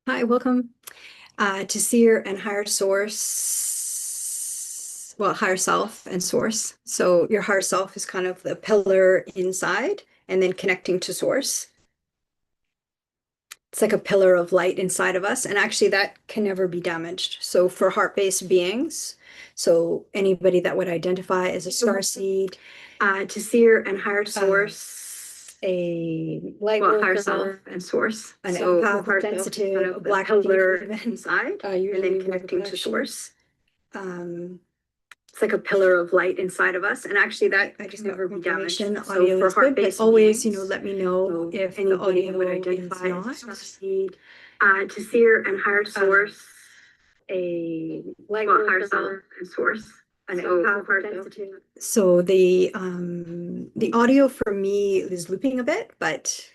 Hi, welcome to Seer and Higher Source. Well, Higher Self and Source. So your higher self is kind of the pillar inside and then connecting to Source. It's like a pillar of light inside of us. And actually that can never be damaged. So for heart-based beings, so anybody that would identify as a star seed, to Seer and Higher Source, a light higher self and source. An empath, sensitive, a black pillar inside, and then connecting to Source. It's like a pillar of light inside of us, and actually that I just never be damaged. So for heart-based, always, let me know if the audio would identify as to Seer and Higher Source, a light higher self and Source. So the audio for me is looping a bit, but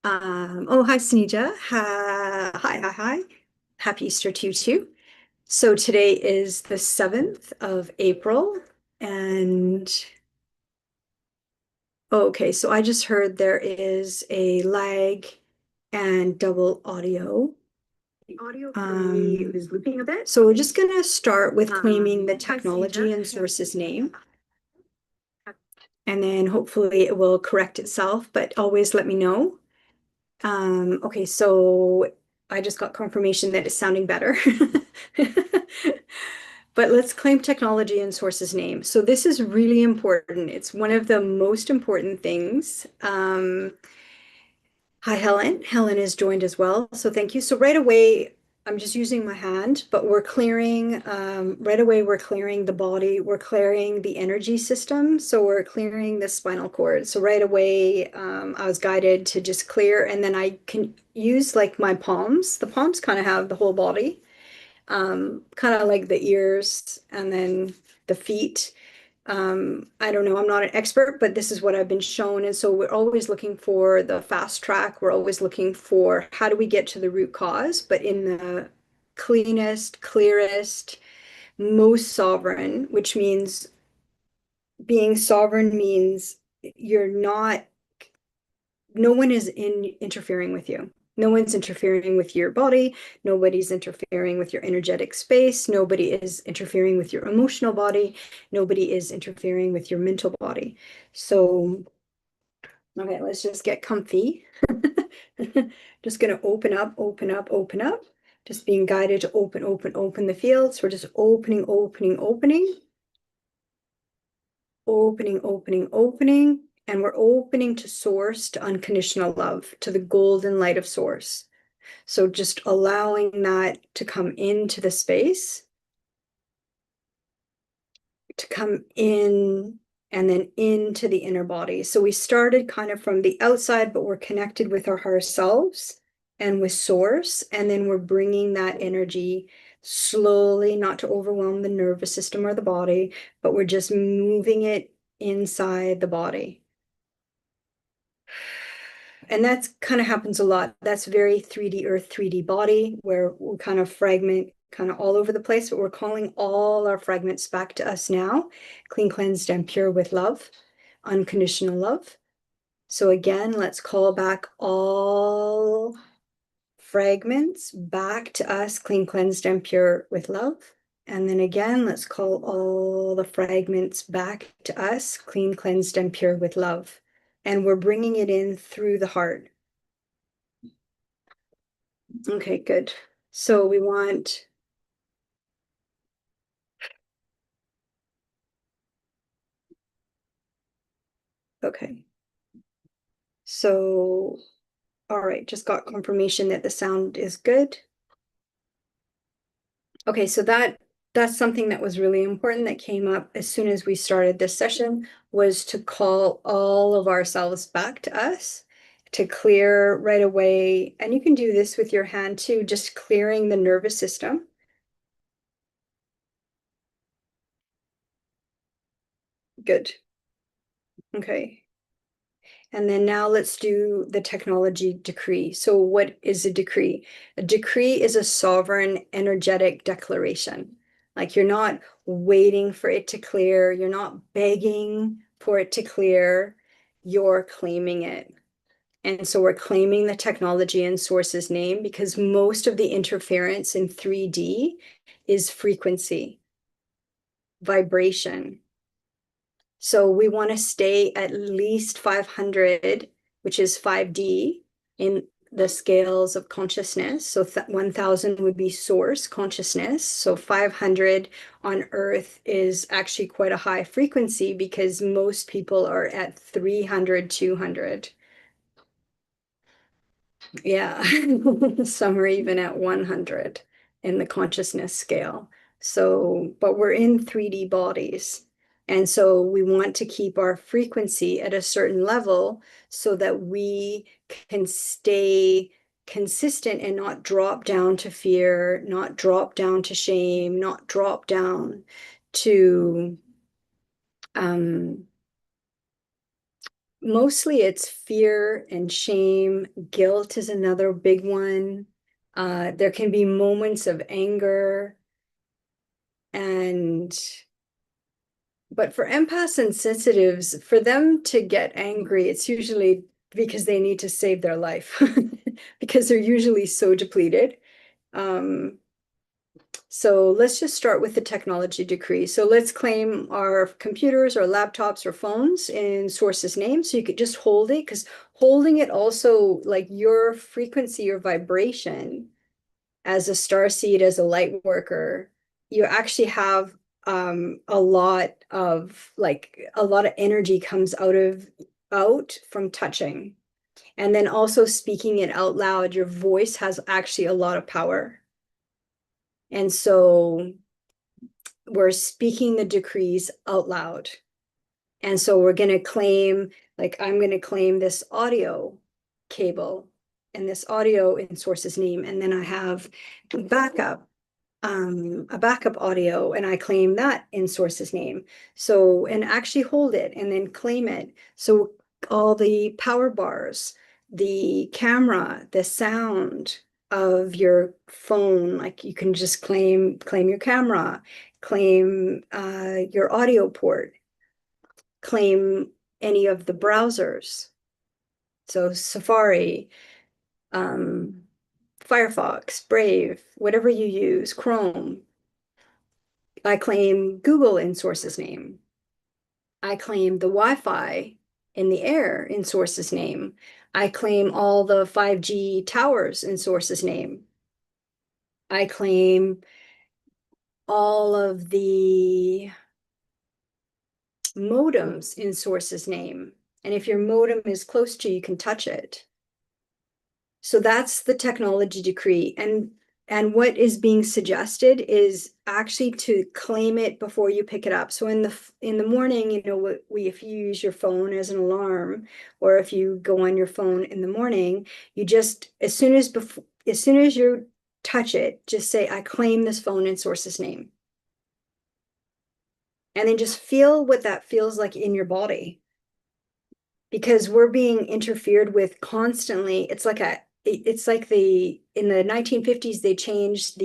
oh, hi Sanija. Hi. Happy Easter to you too. So today is the 7th of April, and okay, so I just heard there is a lag and double audio. The audio for me is looping a bit. So we're just gonna start with claiming the technology and source's name. And then hopefully it will correct itself, but always let me know. Okay, so I just got confirmation that it's sounding better. But let's claim technology and source's name. So this is really important. It's one of the most important things. Hi, Helen. Helen is joined as well. So thank you. So right away, I'm just using my hand, but we're clearing, right away, we're clearing the body, we're clearing the energy system. So we're clearing the spinal cord. So right away, I was guided to just clear, and then I can use like my palms. The palms kind of have the whole body, kind of like the ears and then the feet. I don't know, I'm not an expert, but this is what I've been shown. And so we're always looking for the fast track. We're always looking for how do we get to the root cause, but in the cleanest, clearest, most sovereign, which means being sovereign means you're not, no one is interfering with you. No one's interfering with your body. Nobody's interfering with your energetic space. Nobody is interfering with your emotional body. Nobody is interfering with your mental body. So, okay, let's just get comfy. Just going to open up, open up, open up. Just being guided to open, open, open the fields. We're just opening, opening, opening. Opening, opening, opening. And we're opening to source, to unconditional love, to the golden light of source. So just allowing that to come into the space, to come in and then into the inner body. So we started kind of from the outside, but we're connected with our higher selves and with source. And then we're bringing that energy slowly, not to overwhelm the nervous system or the body, but we're just moving it inside the body. And that's kind of happens a lot. That's very 3D earth, 3D body, where we kind of fragment kind of all over the place, but we're calling all our fragments back to us now, clean, cleansed, and pure with love, unconditional love. So again, let's call back all fragments back to us, clean, cleansed, and pure with love. And then again, let's call all the fragments back to us, clean, cleansed, and pure with love. And we're bringing it in through the heart. Okay, good. So we want, okay. So, all right, just got confirmation that the sound is good. Okay, so that's something that was really important that came up as soon as we started this session, was to call all of ourselves back to us, to clear right away. And you can do this with your hand too, just clearing the nervous system. Good. Okay. And then now let's do the technology decree. So what is a decree? A decree is a sovereign energetic declaration. Like you're not waiting for it to clear. You're not begging for it to clear. You're claiming it. And so we're claiming the technology in source's name because most of the interference in 3D is frequency, vibration. So we want to stay at least 500, which is 5D in the scales of consciousness. So 1000 would be source consciousness. So 500 on Earth is actually quite a high frequency because most people are at 300, 200. Yeah, some are even at 100 in the consciousness scale. So, but we're in 3D bodies. And so we want to keep our frequency at a certain level so that we can stay consistent and not drop down to fear, not drop down to shame, not drop down to mostly it's fear and shame. Guilt is another big one. There can be moments of anger but for empaths and sensitives, for them to get angry, it's usually because they need to save their life because they're usually so depleted. So let's just start with the technology decree. So let's claim our computers or laptops or phones in source's name. So you could just hold it because holding it also, like your frequency, your vibration as a starseed, as a light worker, you actually have a lot of energy comes out from touching. And then also speaking it out loud, your voice has actually a lot of power. And so we're speaking the decrees out loud. And so we're going to claim, like, I'm going to claim this audio cable and this audio in source's name. And then I have backup, a backup audio, and I claim that in source's name. So, and actually hold it and then claim it. So all the power bars, the camera, the sound of your phone, like you can just claim your camera, claim your audio port, claim any of the browsers. So Safari, Firefox, Brave, whatever you use, Chrome. I claim Google in source's name. I claim the Wi-Fi in the air in source's name. I claim all the 5G towers in source's name. I claim all of the modems in source's name. And if your modem is close to you, you can touch it. So that's the technology decree. And what is being suggested is actually to claim it before you pick it up. So in the morning, you know, if you use your phone as an alarm, or if you go on your phone in the morning, you just as soon as you touch it, just say, I claim this phone in source's name. And then just feel what that feels like in your body. Because we're being interfered with constantly. It's like in the 1950s, they changed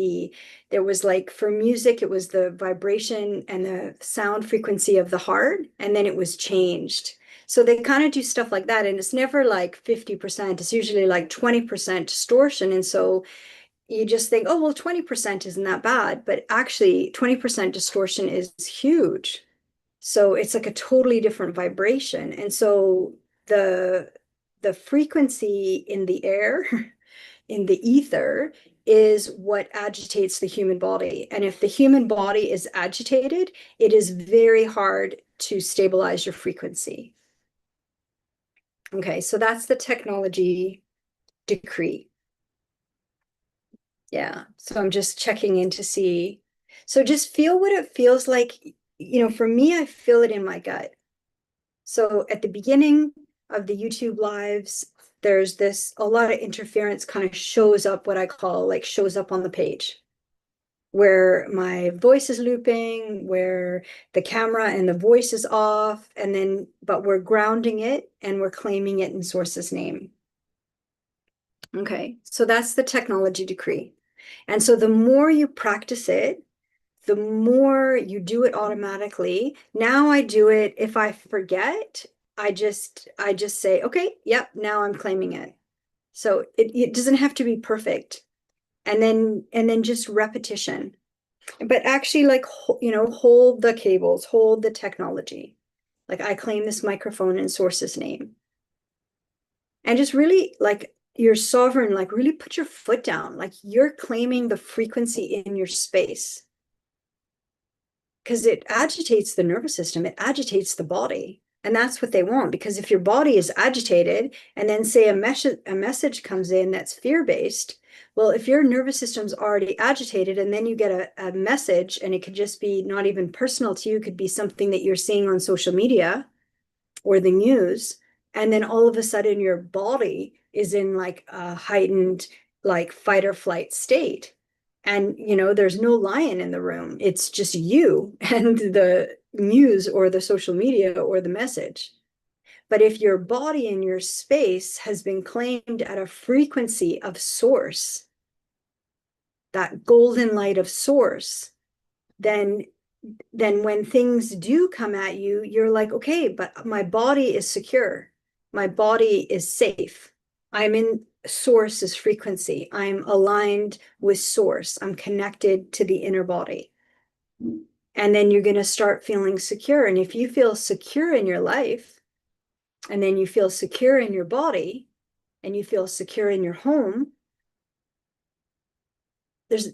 there was like for music, it was the vibration and the sound frequency of the heart, and then it was changed. So they kind of do stuff like that. And it's never like 50%, it's usually like 20% distortion. And so you just think, oh, well, 20% isn't that bad. But actually 20% distortion is huge. So it's like a totally different vibration. And so the frequency in the air, in the ether, is what agitates the human body. And if the human body is agitated, it is very hard to stabilize your frequency. Okay, so that's the technology decree. Yeah, so I'm just checking in to see. So just feel what it feels like. You know, for me, I feel it in my gut. So at the beginning of the YouTube lives, there's a lot of interference kind of shows up, what I call like shows up on the page, where my voice is looping, where the camera and the voice is off, and then, but we're grounding it and we're claiming it in source's name. Okay, so that's the technology decree. And so the more you practice it, the more you do it automatically. Now I do it, if I forget, I just say, okay, yep, now I'm claiming it. So it doesn't have to be perfect. And then just repetition. But actually, like, hold the cables, hold the technology. Like, I claim this microphone in source's name. And just really, like, you're sovereign, like, really put your foot down. Like, you're claiming the frequency in your space. Because it agitates the nervous system, it agitates the body. And that's what they want. Because if your body is agitated, and then say a message comes in that's fear-based, well, if your nervous system's already agitated, and then you get a message, and it could just be not even personal to you, it could be something that you're seeing on social media or the news, and then all of a sudden your body is in like a heightened, like, fight or flight state. And there's no lion in the room, it's just you and the news or the social media or the message. But if your body and your space has been claimed at a frequency of source, that golden light of source, then when things do come at you, you're like, okay, but my body is secure, my body is safe, I'm in source's frequency, I'm aligned with source, I'm connected to the inner body. And then you're going to start feeling secure. And if you feel secure in your life, and then you feel secure in your body, and you feel secure in your home,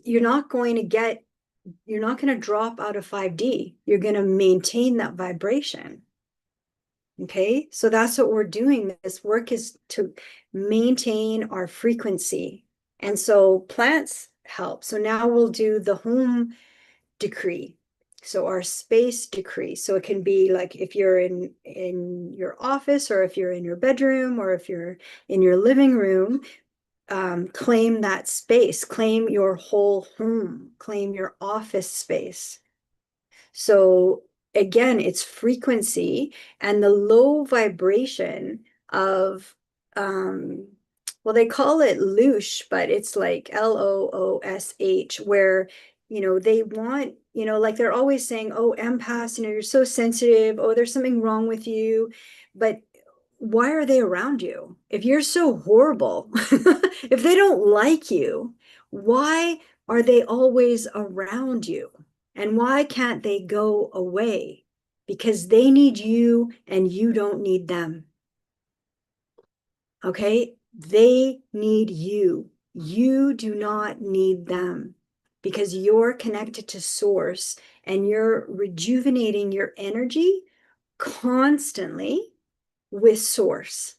you're not going to drop out of 5D. You're going to maintain that vibration. Okay, so that's what we're doing. This work is to maintain our frequency. And so plants help. So now we'll do the home decree. So our space decree. So it can be like if you're in your office, or if you're in your bedroom, or if you're in your living room, claim that space, claim your whole home, claim your office space. So again, it's frequency and the low vibration of, well, they call it loosh, but it's like LOOSH, where, they want, like they're always saying, oh, empaths, you're so sensitive. Oh, there's something wrong with you. But why are they around you? If you're so horrible, if they don't like you, why are they always around you? And why can't they go away? Because they need you and you don't need them. Okay? They need you. You do not need them, because you're connected to source and you're rejuvenating your energy constantly with source.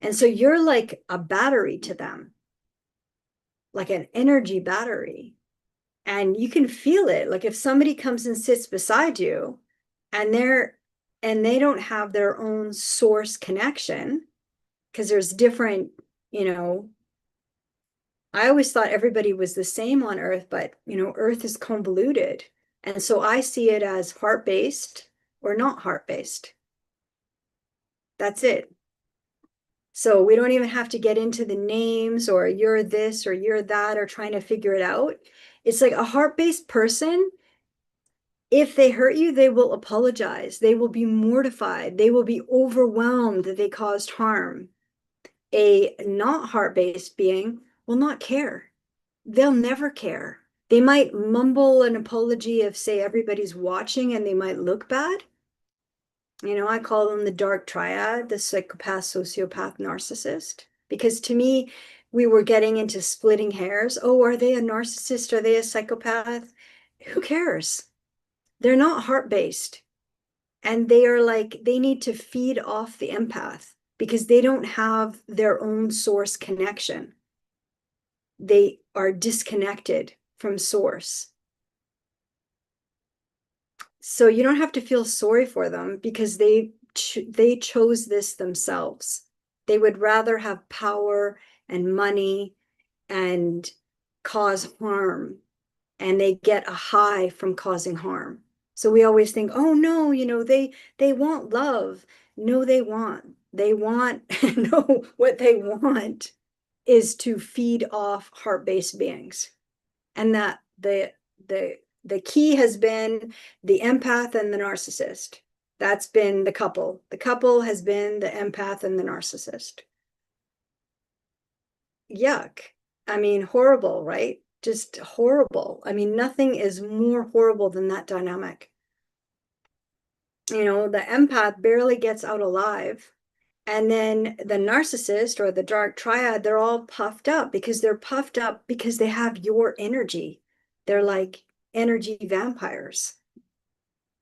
And so you're like a battery to them, like an energy battery. And you can feel it. Like if somebody comes and sits beside you, and they don't have their own source connection, because there's different, I always thought everybody was the same on Earth, but Earth is convoluted. And so I see it as heart-based or not heart-based. That's it. So we don't even have to get into the names, or you're this or you're that, or trying to figure it out. It's like a heart-based person, if they hurt you, they will apologize. They will be mortified. They will be overwhelmed that they caused harm. A not heart-based being will not care. They'll never care. They might mumble an apology if, say, everybody's watching, and they might look bad. I call them the dark triad, the psychopath, sociopath, narcissist. Because to me, we were getting into splitting hairs. Oh, are they a narcissist? Are they a psychopath? Who cares? They're not heart-based. And they are like, they need to feed off the empath, because they don't have their own source connection. They are disconnected from source. So you don't have to feel sorry for them, because they chose this themselves. They would rather have power and money and cause harm, and they get a high from causing harm. So we always think, oh no, they want love. No, they want no, what they want is to feed off heart-based beings. And that the key has been the empath and the narcissist. That's been the couple. The couple has been the empath and the narcissist. Yuck. I mean, horrible, right? Just horrible. I mean, nothing is more horrible than that dynamic. You know, the empath barely gets out alive. And then the narcissist or the dark triad, they're all puffed up because they're puffed up because they have your energy. They're like energy vampires.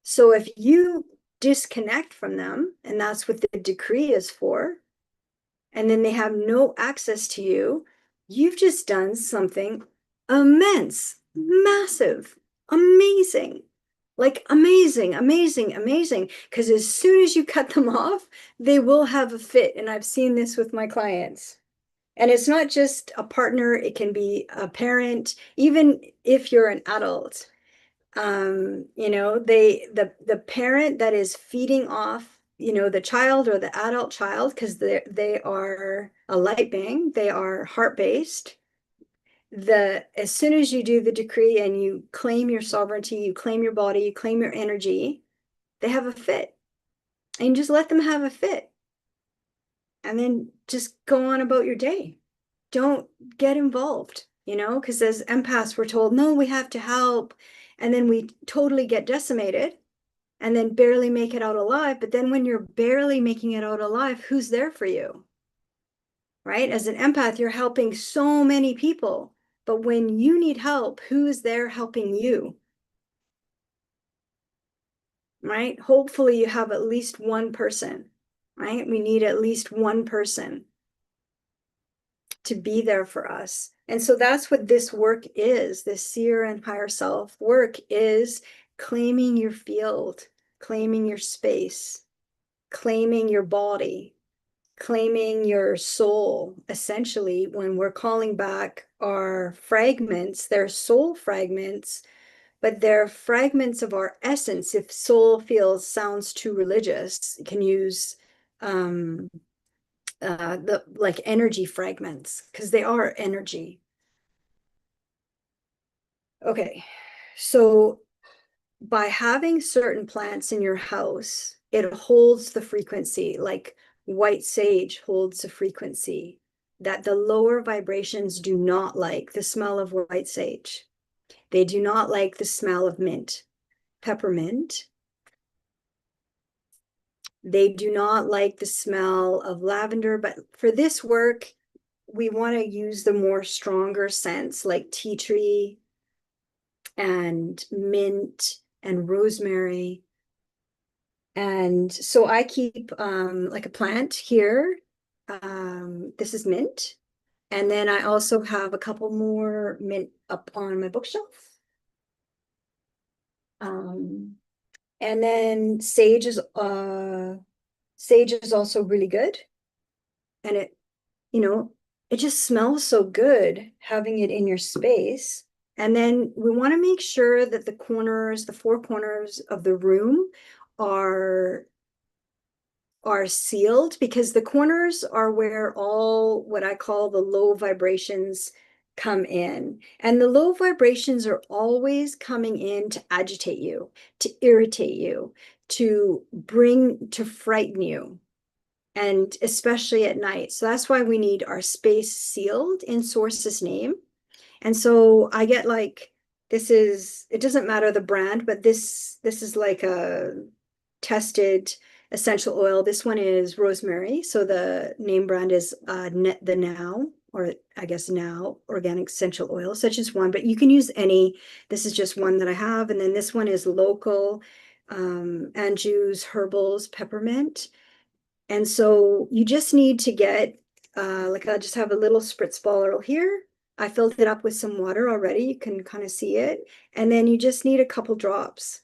So if you disconnect from them, and that's what the decree is for, and then they have no access to you, you've just done something immense, massive, amazing. Like amazing, amazing, amazing. Because as soon as you cut them off, they will have a fit. And I've seen this with my clients. And it's not just a partner, it can be a parent, even if you're an adult. You know, the parent that is feeding off, you know, the child or the adult child, because they are a light being, they are heart-based. As soon as you do the decree and you claim your sovereignty, you claim your body, you claim your energy, they have a fit. And just let them have a fit. And then just go on about your day. Don't get involved, you know, because as empaths, we're told, no, we have to help. And then we totally get decimated and then barely make it out alive. But then when you're barely making it out alive, who's there for you? Right? As an empath, you're helping so many people. But when you need help, who's there helping you? Right? Hopefully you have at least one person, right? We need at least one person to be there for us. And so that's what this work is. This seer and higher self work is claiming your field, claiming your space, claiming your body, claiming your soul. Essentially, when we're calling back our fragments, they're soul fragments, but they're fragments of our essence. If soul sounds too religious, you can use the like energy fragments because they are energy. Okay, so by having certain plants in your house, it holds the frequency, like white sage holds the frequency that the lower vibrations do not like the smell of white sage. They do not like the smell of mint, peppermint. They do not like the smell of lavender, but for this work, we want to use the more stronger scents like tea tree and mint and rosemary. And so I keep like a plant here. This is mint. And then I also have a couple more mint up on my bookshelf. And then sage is also really good. And it, you know, it just smells so good having it in your space. And then we want to make sure that the four corners of the room are sealed, because the corners are where all what I call the low vibrations come in. And the low vibrations are always coming in to agitate you, to irritate you, to frighten you, and especially at night. So that's why we need our space sealed in Source's name. And so I get like, it doesn't matter the brand, but this is like a tested essential oil. This one is rosemary. So the name brand is the Now, or I guess Now organic essential oil, such as one, but you can use any. This is just one that I have. And then this one is local Anjou's Herbals Peppermint. And so you just need to get, like I just have a little spritz bottle here. I filled it up with some water already. You can kind of see it. And then you just need a couple drops.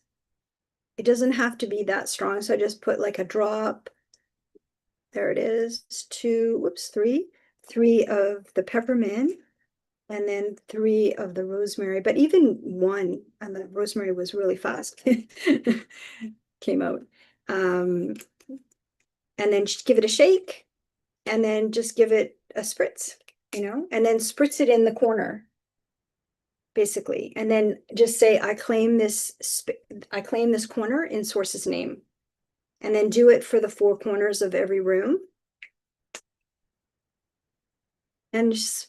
It doesn't have to be that strong. So I just put like a drop. There it is. Three of the peppermint, and then 3 of the rosemary. But even one, and the rosemary was really fast. Came out. And then just give it a shake, and then just give it a spritz, and then spritz it in the corner, basically. And then just say, I claim this corner in Source's name. And then do it for the four corners of every room. And just,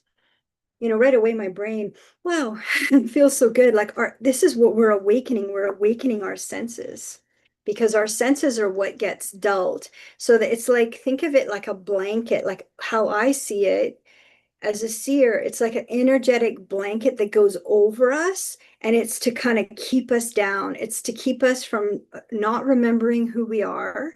right away my brain, wow, it feels so good. Like this is what we're awakening. We're awakening our senses because our senses are what gets dulled. So that it's like, think of it like a blanket, like how I see it as a seer, it's like an energetic blanket that goes over us, and it's to kind of keep us down. It's to keep us from not remembering who we are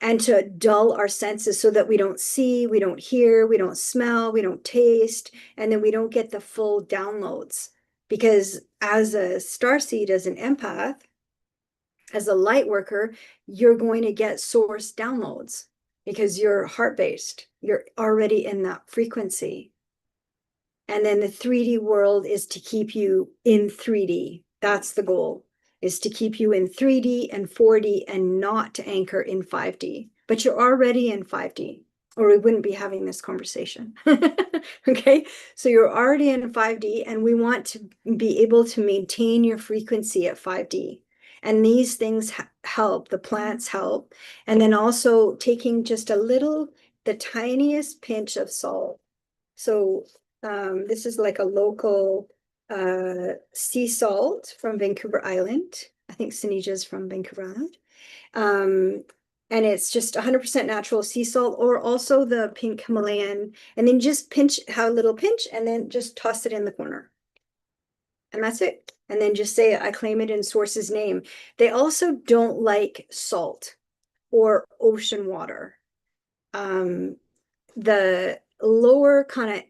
and to dull our senses so that we don't see, we don't hear, we don't smell, we don't taste, and then we don't get the full downloads. Because as a starseed, as an empath, as a light worker, you're going to get source downloads because you're heart-based. You're already in that frequency. And then the 3D world is to keep you in 3D. That's the goal, is to keep you in 3D and 4D and not to anchor in 5D. But you're already in 5D, or we wouldn't be having this conversation. Okay, so you're already in 5D, and we want to be able to maintain your frequency at 5D. And these things help, the plants help. And then also taking just the tiniest pinch of salt. So this is like a local sea salt from Vancouver Island. I think Sinija's from Vancouver Island. And it's just 100% natural sea salt, or also the pink Himalayan. And then just have a little pinch, and then just toss it in the corner. And that's it. And then just say, I claim it in Source's name. They also don't like salt or ocean water. The lower kind of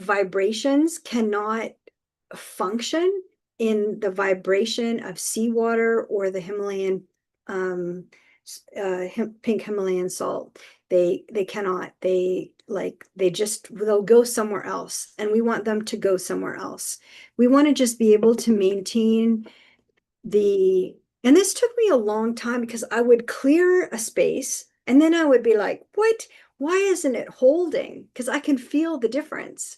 vibrations cannot function in the vibration of seawater or the Himalayan pink Himalayan salt. They cannot. They'll go somewhere else, and we want them to go somewhere else. We want to just be able to maintain and this took me a long time because I would clear a space and then I would be like, what? Why isn't it holding? Because I can feel the difference.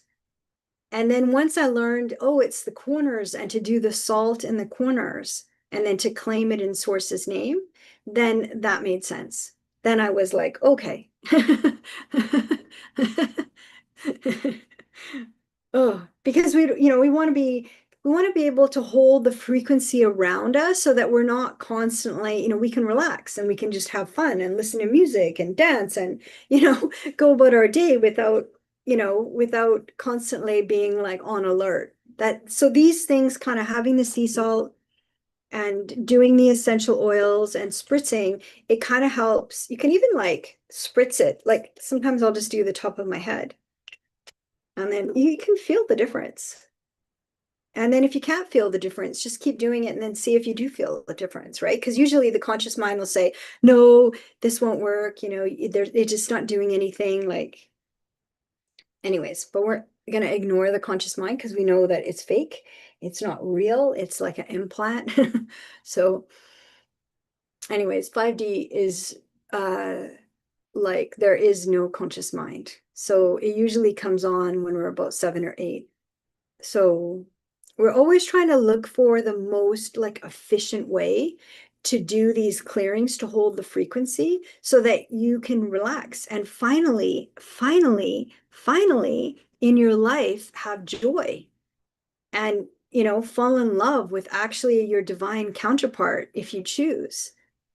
And then once I learned, oh, it's the corners, and to do the salt in the corners and then to claim it in Source's name, then that made sense. Then I was like, okay. Oh, because we want to be able to hold the frequency around us so that we're not constantly, we can relax and we can just have fun and listen to music and dance and, go about our day without constantly being like on alert. So these things, kind of having the sea salt and doing the essential oils and spritzing, it kind of helps. You can even like spritz it. Like sometimes I'll just do the top of my head, and then you can feel the difference. And then if you can't feel the difference, just keep doing it and then see if you do feel the difference, right? Because usually the conscious mind will say, no, this won't work. They're just not doing anything. Like, anyways, but we're going to ignore the conscious mind because we know that it's fake. It's not real. It's like an implant. So anyways, 5D is like there is no conscious mind. So it usually comes on when we're about 7 or 8. So we're always trying to look for the most like efficient way to do these clearings to hold the frequency so that you can relax and finally in your life have joy and fall in love with actually your divine counterpart if you choose.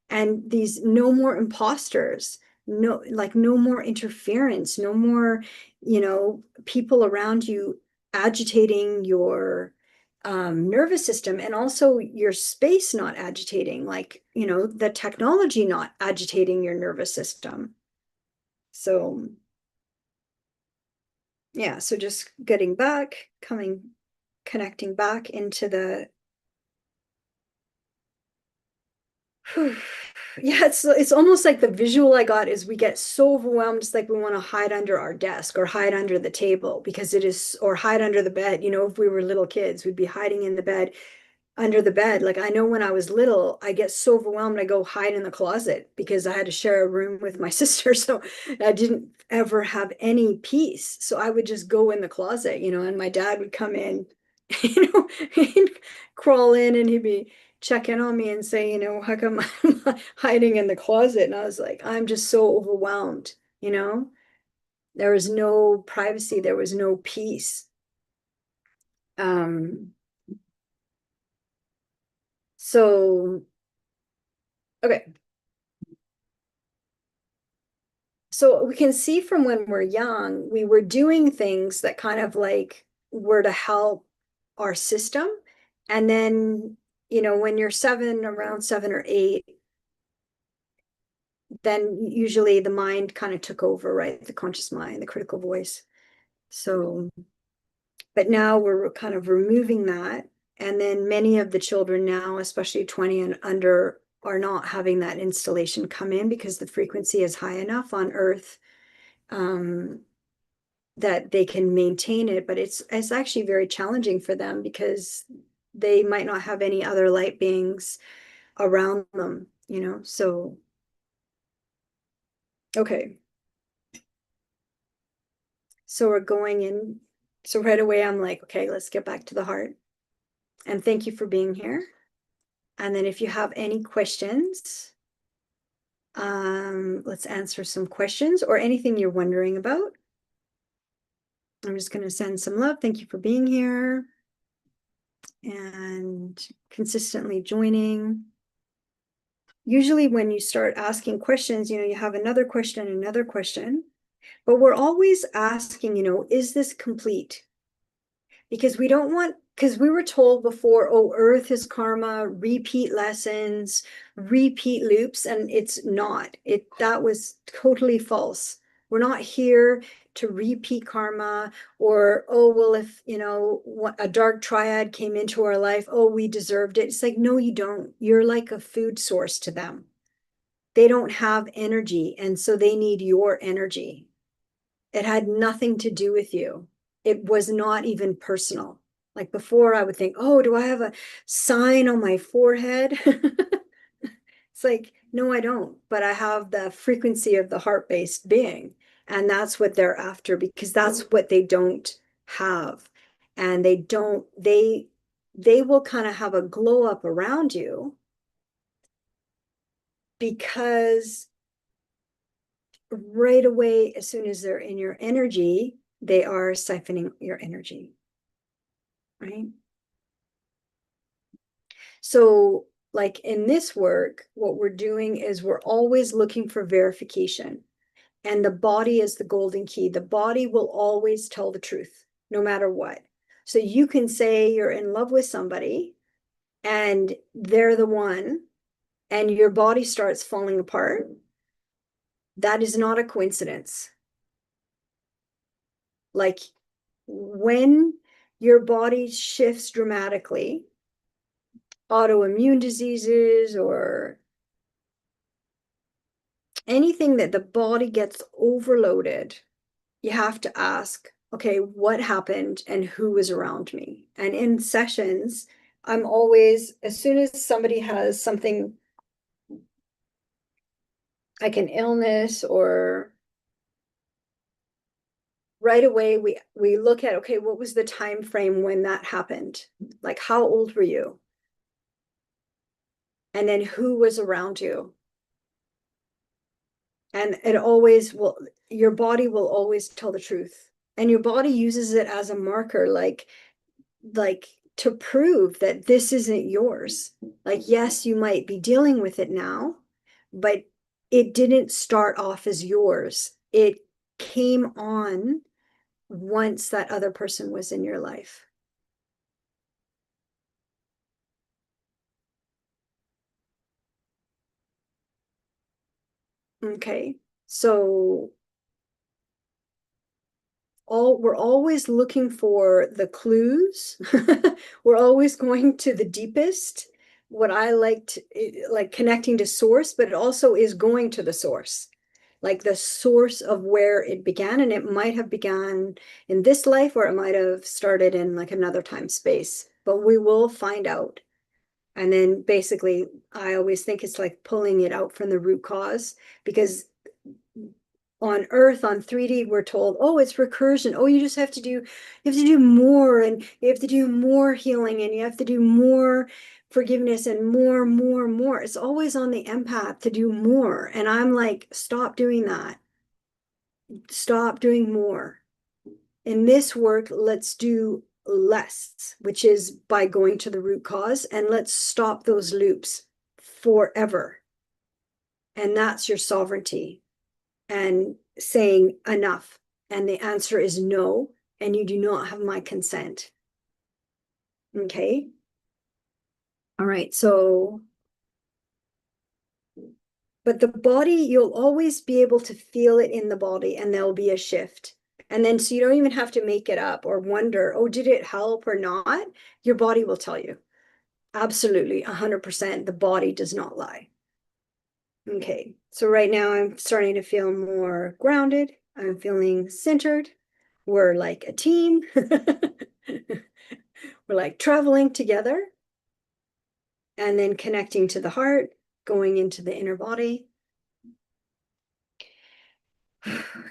And these no more imposters, no more interference, no more people around you agitating your nervous system, and also your space not agitating, like the technology not agitating your nervous system. So yeah, so just getting back, connecting back into the yeah, it's almost like the visual I got is we get so overwhelmed, it's like we want to hide under our desk or hide under the table because it is, or hide under the bed. If we were little kids, we'd be hiding in the bed, under the bed. Like I know when I was little, I get so overwhelmed, I go hide in the closet because I had to share a room with my sister. So I didn't ever have any peace. So I would just go in the closet, and my dad would come in, he'd crawl in and he'd be check in on me and say, how come I'm hiding in the closet? And I was like, I'm just so overwhelmed, There was no privacy, there was no peace. So, okay. So we can see from when we're young, we were doing things that kind of like were to help our system. And then, when you're around 7 or 8, then usually the mind kind of took over, right? The conscious mind, the critical voice. So, but now we're kind of removing that. And then many of the children now, especially 20 and under, are not having that installation come in because the frequency is high enough on Earth that they can maintain it. But it's actually very challenging for them because they might not have any other light beings around them, So, okay. So we're going in. So right away, I'm like, okay, let's get back to the heart. And thank you for being here. And then if you have any questions, let's answer some questions or anything you're wondering about. I'm just going to send some love. Thank you for being here and consistently joining. Usually when you start asking questions, you have another question, but we're always asking, is this complete? Because we were told before, oh, Earth is karma, repeat lessons, repeat loops, and it's not. That was totally false. We're not here to repeat karma or, oh, well, if, a dark triad came into our life, oh, we deserved it. It's like, no, you don't. You're like a food source to them. They don't have energy, and so they need your energy. It had nothing to do with you. It was not even personal. Like before, I would think, oh, do I have a sign on my forehead? It's like, no, I don't. But I have the frequency of the heart-based being. And that's what they're after because that's what they don't have. And they will kind of have a glow up around you because right away, as soon as they're in your energy, they are siphoning your energy, right? So, like in this work, what we're doing is we're always looking for verification. And the body is the golden key. The body will always tell the truth, no matter what. So you can say you're in love with somebody and they're the one, and your body starts falling apart. That is not a coincidence. Like when your body shifts dramatically, autoimmune diseases or anything that the body gets overloaded, you have to ask, okay, what happened and who was around me? And in sessions, I'm always, as soon as somebody has something like an illness or right away we look at, okay, what was the time frame when that happened? Like how old were you? And then who was around you? And it always will, your body will always tell the truth. And your body uses it as a marker, like to prove that this isn't yours. Like, yes, you might be dealing with it now, but it didn't start off as yours. It came on once that other person was in your life. Okay. So we're always looking for the clues. We're always going to the deepest. What I liked, like connecting to source, but it also is going to the source, like the source of where it began. And it might have begun in this life, or it might have started in like another time space, but we will find out. And then basically, I always think it's like pulling it out from the root cause, because on Earth, on 3D, we're told, oh, it's recursion. Oh, you have to do more, and you have to do more healing, and you have to do more forgiveness and more, more, more. It's always on the empath to do more. And I'm like, stop doing that. Stop doing more. In this work, let's do less, which is by going to the root cause, and let's stop those loops forever. And that's your sovereignty and saying enough. And the answer is no, and you do not have my consent. Okay. All right. So, but the body, you'll always be able to feel it in the body, and there'll be a shift. And then, so you don't even have to make it up or wonder, oh, did it help or not? Your body will tell you. Absolutely, 100%. The body does not lie. Okay, so right now I'm starting to feel more grounded. I'm feeling centered. We're like a team. We're like traveling together and then connecting to the heart, going into the inner body,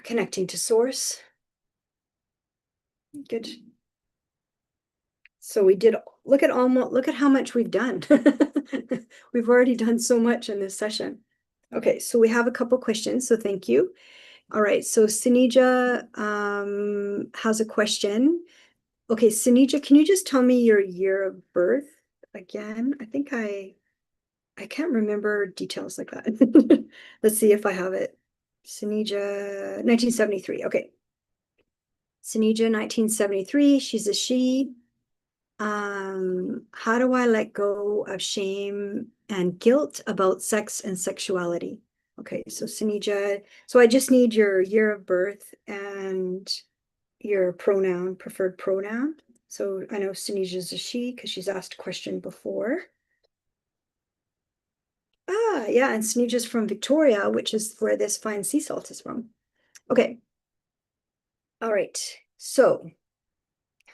connecting to source. Good. So we did, look at how much we've done. We've already done so much in this session. Okay, so we have a couple questions, so thank you. All right, so Sinija has a question. Okay, Sinija, can you just tell me your year of birth again? I think I can't remember details like that. Let's see if I have it. Sinija, 1973. Okay. Sinija, 1973. She's a she. How do I let go of shame and guilt about sex and sexuality? Okay, so Sinija, so I just need your year of birth and your pronoun, preferred pronoun. So I know Sinija is a she because she's asked a question before. Ah, yeah, and Sneeja's from Victoria, which is where this fine sea salt is from. Okay. All right. So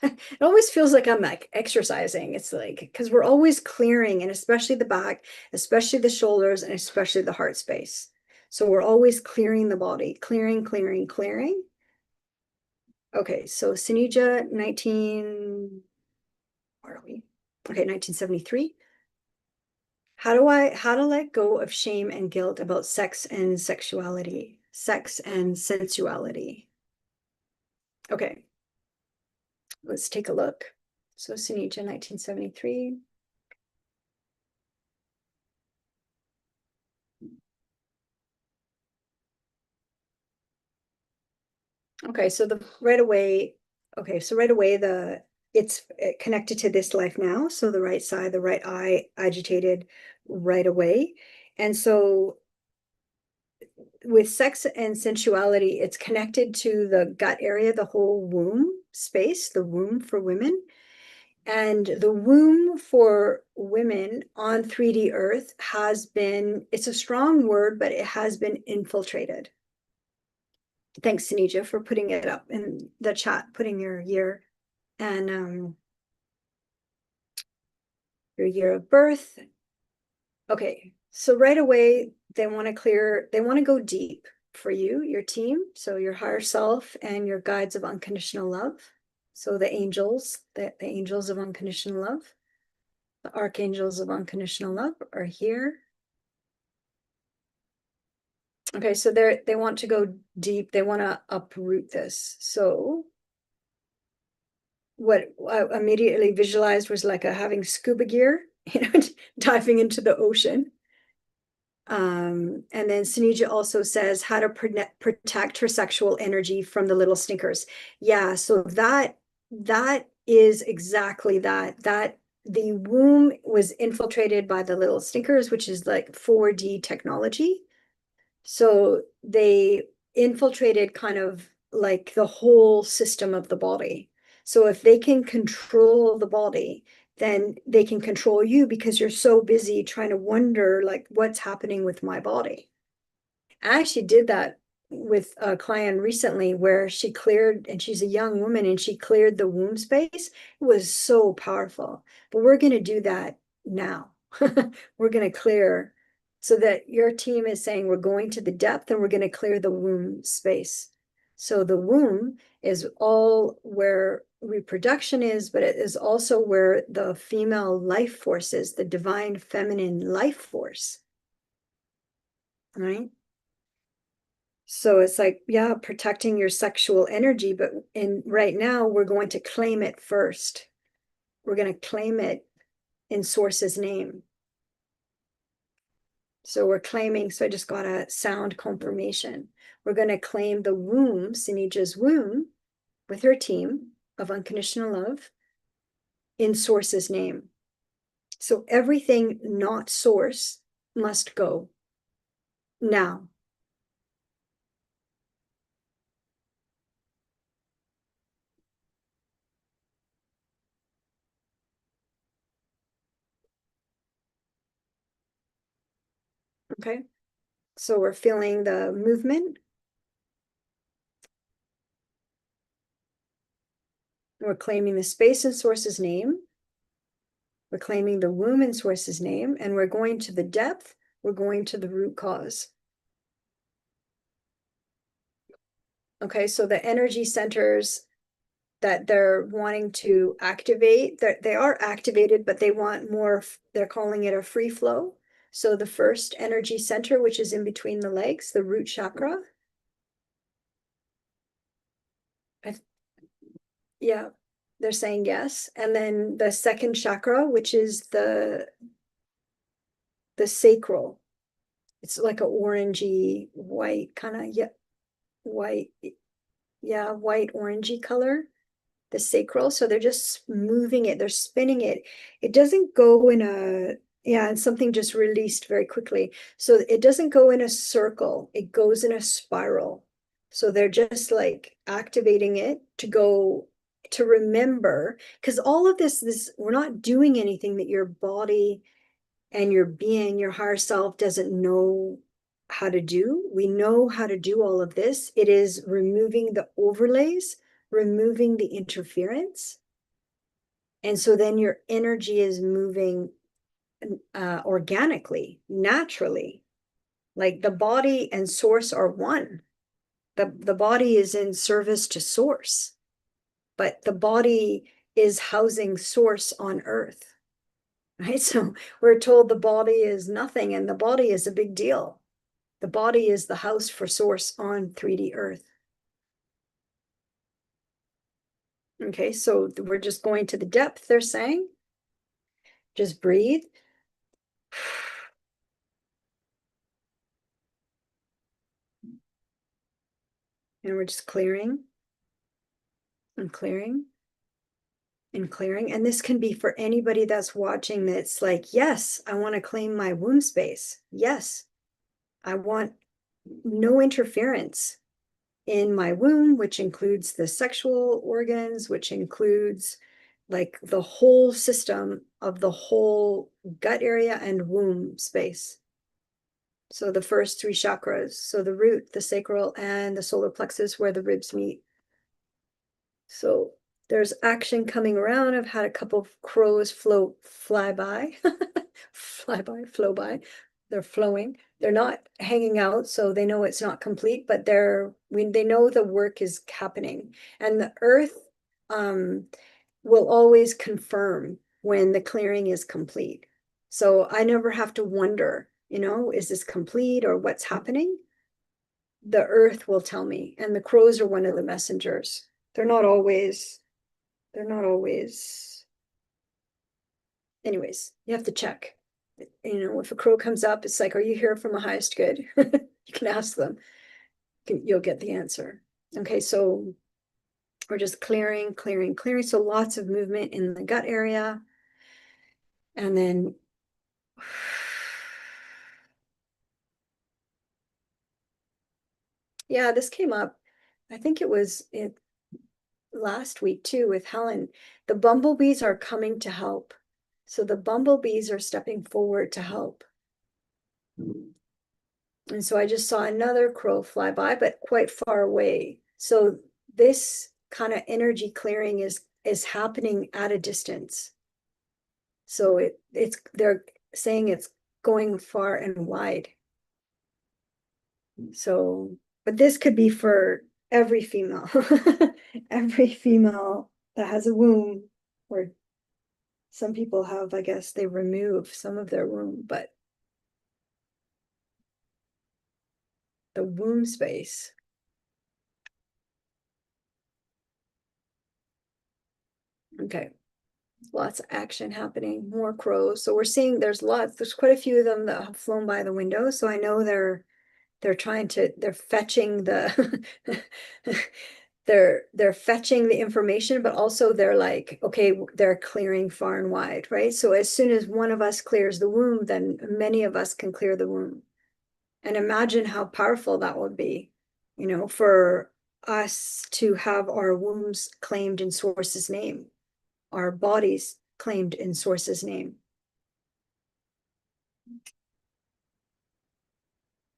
it always feels like I'm like exercising. It's like, because we're always clearing, and especially the back, especially the shoulders, and especially the heart space. So we're always clearing the body, clearing, clearing, clearing. Okay, so Sinija, 19, where are we? Okay, 1973. How to let go of shame and guilt about sex and sexuality, sex and sensuality. Okay, let's take a look. So Sinija, 1973. Okay, so right away, it's connected to this life now. So the right side, the right eye agitated right away. And so with sex and sensuality, it's connected to the gut area, the whole womb space, the womb for women. And the womb for women on 3D Earth it's a strong word, but it has been infiltrated. Thanks, Sinija, for putting it up in the chat, putting your year and your year of birth. Okay, so right away, they want to go deep for you, your team, so your higher self and your guides of unconditional love. So the angels of unconditional love, the archangels of unconditional love are here. Okay, so they want to go deep. They want to uproot this. So what I immediately visualized was like having scuba gear, diving into the ocean. And then Sunija also says how to protect her sexual energy from the little stinkers. Yeah, so that is exactly that. That the womb was infiltrated by the little stinkers, which is like 4D technology. So they infiltrated kind of like the whole system of the body. So if they can control the body, then they can control you because you're so busy trying to wonder like what's happening with my body. I actually did that with a client recently where she cleared, and she's a young woman, and she cleared the womb space. It was so powerful. But we're going to do that now. We're going to clear so that your team is saying we're going to the depth and we're going to clear the womb space. So the womb is all where reproduction is, but it is also where the female life force is, the divine feminine life force. Right? So it's like, yeah, protecting your sexual energy, but right now we're going to claim it first. We're going to claim it in Source's name. So we're claiming, so I just got a sound confirmation. We're going to claim the womb, Sinija's womb, with her team of unconditional love in Source's name. So everything not Source must go now. Okay. So we're feeling the movement. We're claiming the space in Source's name. We're claiming the womb in Source's name, and we're going to the depth. We're going to the root cause. Okay, so the energy centers that they're wanting to activate, they are activated, but they want more, they're calling it a free flow. So the first energy center, which is in between the legs, the root chakra. Yeah, they're saying yes. And then the second chakra, which is the sacral. It's like a orangey white kind of, yeah, white, yeah, white orangey color, the sacral. So they're just moving it, they're spinning it. It doesn't go in a, yeah, and something just released very quickly. So it doesn't go in a circle, it goes in a spiral. So they're just like activating it to go to remember, because all of this, we're not doing anything that your body and your being, your higher self doesn't know how to do. We know how to do all of this. It is removing the overlays, removing the interference. And so then your energy is moving organically, naturally. Like the body and source are one. The body is in service to source, but the body is housing source on earth. Right? So we're told the body is nothing, and the body is a big deal. The body is the house for source on 3D earth. Okay, so we're just going to the depth, they're saying. Just breathe. And we're just clearing and clearing and clearing. And this can be for anybody that's watching that's like, yes, I want to claim my womb space. Yes, I want no interference in my womb, which includes the sexual organs, which includes like the whole system of the whole gut area and womb space. So the first three chakras, so the root, the sacral, and the solar plexus where the ribs meet. So there's action coming around. I've had a couple of crows fly by, flow by. They're flowing. They're not hanging out, so they know it's not complete, but they know the work is happening. And the earth will always confirm when the clearing is complete. So I never have to wonder, is this complete or what's happening? The earth will tell me, and the crows are one of the messengers. They're not always, anyways, you have to check. If a crow comes up, it's like, are you here from a highest good? You can ask them. You'll get the answer. Okay, so we're just clearing, clearing, clearing. So lots of movement in the gut area. And then yeah, this came up. I think it was last week too with Helen. The bumblebees are coming to help. So the bumblebees are stepping forward to help. And so I just saw another crow fly by, but quite far away. So this kind of energy clearing is happening at a distance. So they're saying it's going far and wide. So, but this could be for every female, every female that has a womb, or some people have, I guess they remove some of their womb, but the womb space. Okay. Lots of action happening, more crows. So we're seeing there's quite a few of them that have flown by the window. So I know they're fetching the they're fetching the information, but also they're like, okay, they're clearing far and wide, right? So as soon as one of us clears the womb, then many of us can clear the womb. And imagine how powerful that would be, for us to have our wombs claimed in Source's name, our bodies claimed in Source's name.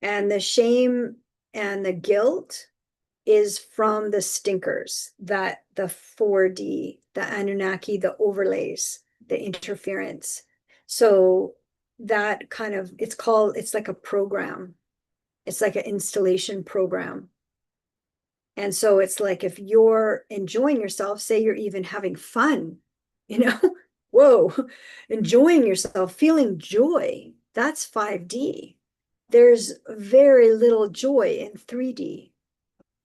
And the shame and the guilt is from the stinkers, that the 4D, the Anunnaki, the overlays, the interference. So that kind of, it's like a program. It's like an installation program. And so it's like, if you're enjoying yourself, say you're even having fun, whoa, enjoying yourself, feeling joy, that's 5D. There's very little joy in 3D.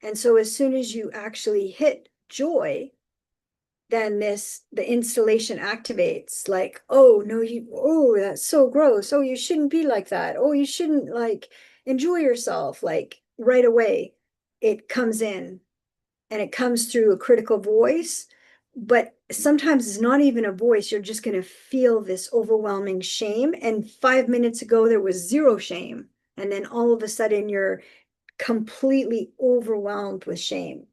And so as soon as you actually hit joy, then the installation activates, like, oh no, that's so gross. Oh, you shouldn't be like that. Oh, you shouldn't enjoy yourself. Like right away, it comes in, and it comes through a critical voice. But sometimes it's not even a voice. You're just going to feel this overwhelming shame. And 5 minutes ago, there was zero shame. And then all of a sudden, you're completely overwhelmed with shame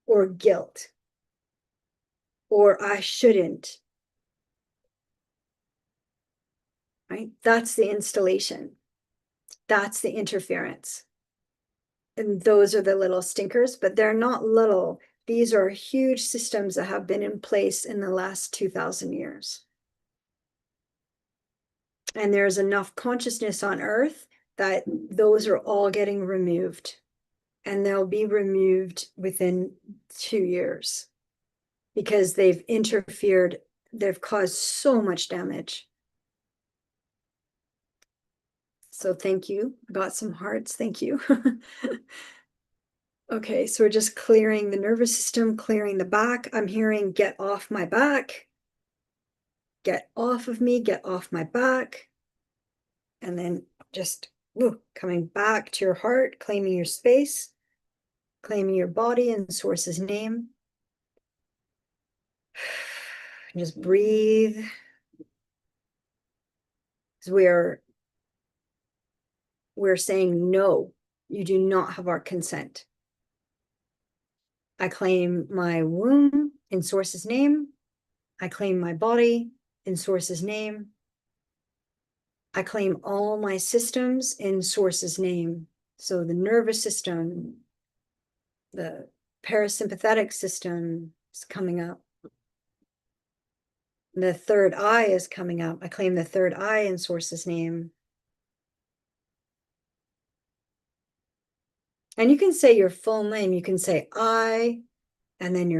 or guilt or I shouldn't, right? That's the installation. That's the interference. And those are the little stinkers, but they're not little. These are huge systems that have been in place in the last 2,000 years. And there's enough consciousness on Earth that those are all getting removed. And they'll be removed within 2 years because they've interfered. They've caused so much damage. So thank you. Got some hearts. Thank you. Okay, so we're just clearing the nervous system, clearing the back. I'm hearing get off my back. Get off of me, get off my back. And then just coming back to your heart, claiming your space, claiming your body in Source's name. Just breathe. We're saying no, you do not have our consent. I claim my womb in Source's name. I claim my body in Source's name. I claim all my systems in Source's name. So the nervous system, the parasympathetic system is coming up. The third eye is coming up. I claim the third eye in Source's name. And you can say your full name. You can say I, and then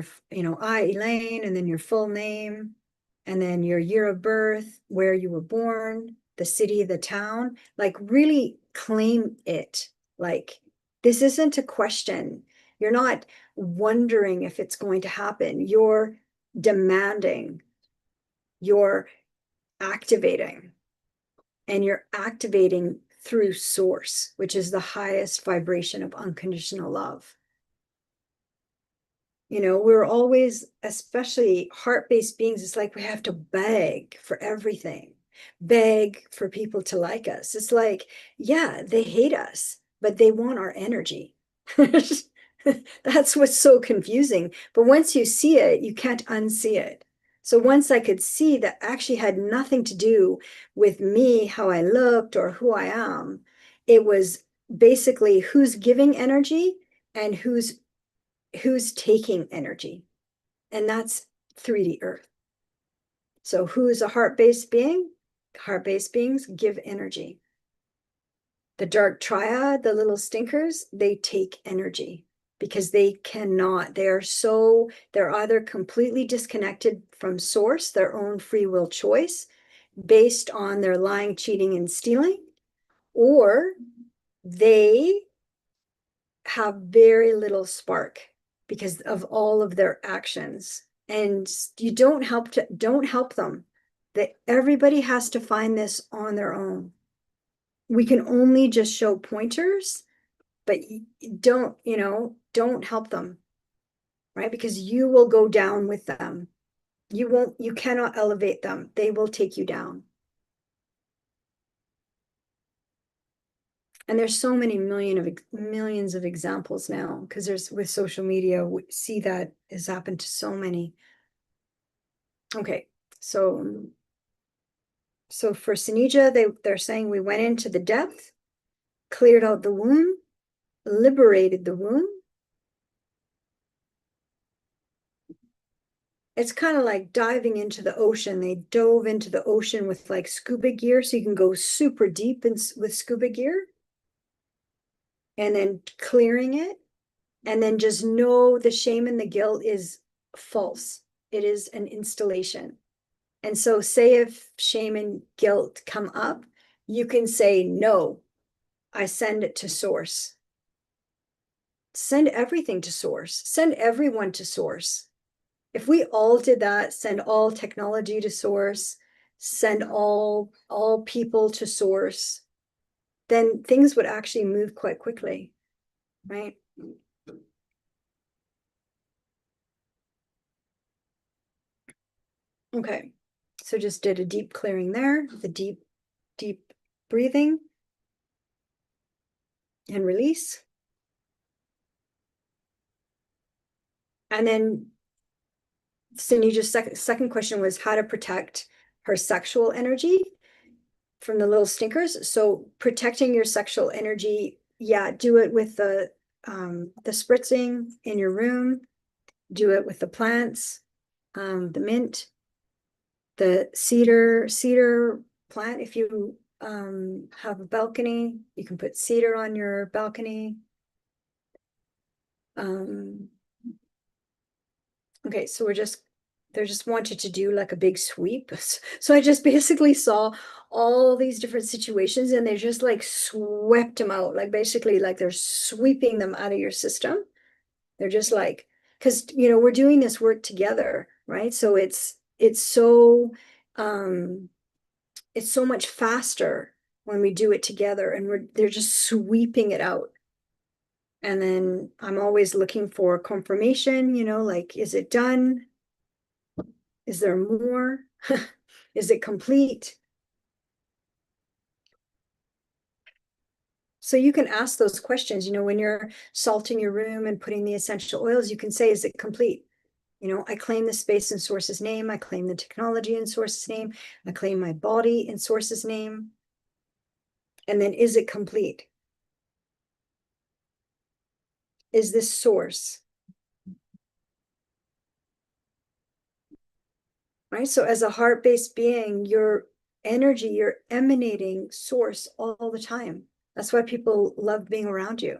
I, Elaine, and then your full name, and then your year of birth, where you were born, the city, the town. Like really claim it. Like this isn't a question. You're not wondering if it's going to happen. You're demanding. You're activating. And you're activating through Source, which is the highest vibration of unconditional love. We're always, especially heart-based beings, it's like we have to beg for everything, beg for people to like us. It's like, yeah, they hate us, but they want our energy. That's what's so confusing. But once you see it, you can't unsee it. So once I could see that actually had nothing to do with me, how I looked or who I am, it was basically who's giving energy and who's taking energy. And that's 3D Earth. So who is a heart-based being? Heart-based beings give energy. The dark triad, the little stinkers, they take energy. because they cannot. They're either completely disconnected from source, their own free will choice, based on their lying, cheating, and stealing, or they have very little spark because of all of their actions. And you don't help them. That everybody has to find this on their own. We can only just show pointers, but don't help them, right? Because you will go down with them. You cannot elevate them. They will take you down. And there's so many millions of examples now, because with social media, we see that has happened to so many. Okay, so for Sinija, they're saying we went into the depth, cleared out the womb, liberated the womb. It's kind of like diving into the ocean. They dove into the ocean with like scuba gear, so you can go super deep with scuba gear. And then clearing it, and then just know the shame and the guilt is false. It is an installation. And so say if shame and guilt come up, you can say, no, I send it to source. Send everything to source. Send everyone to source. If we all did that, send all technology to source, send all people to source, then things would actually move quite quickly, right? Okay, so just did a deep clearing there, the deep breathing and release. And then Sunita's second question was how to protect her sexual energy from the little stinkers. So protecting your sexual energy, yeah, do it with the spritzing in your room, do it with the plants, the mint, the cedar plant. If you have a balcony, you can put cedar on your balcony. Okay, so they just wanted to do like a big sweep. So I just basically saw all these different situations and they just like swept them out. Like basically like they're sweeping them out of your system. They're just like, because we're doing this work together, right? So it's so much faster when we do it together, and they're just sweeping it out. And then I'm always looking for confirmation, like, is it done? Is there more? Is it complete? So you can ask those questions, when you're salting your room and putting the essential oils, you can say, is it complete? I claim the space in source's name. I claim the technology in source's name. I claim my body in source's name. And then, is it complete? Is this source? Right? So as a heart-based being, your energy, you're emanating source all the time. That's why people love being around you.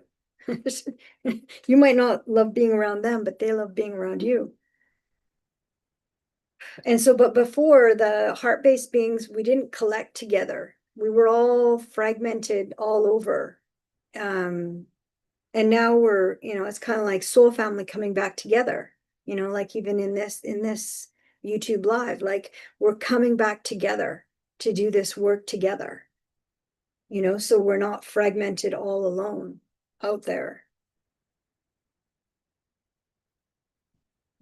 You might not love being around them, but they love being around you. And so, but before, the heart-based beings, we didn't collect together. We were all fragmented all over. And now we're, it's kind of like soul family coming back together, like even in this YouTube live, like we're coming back together to do this work together, so we're not fragmented all alone out there.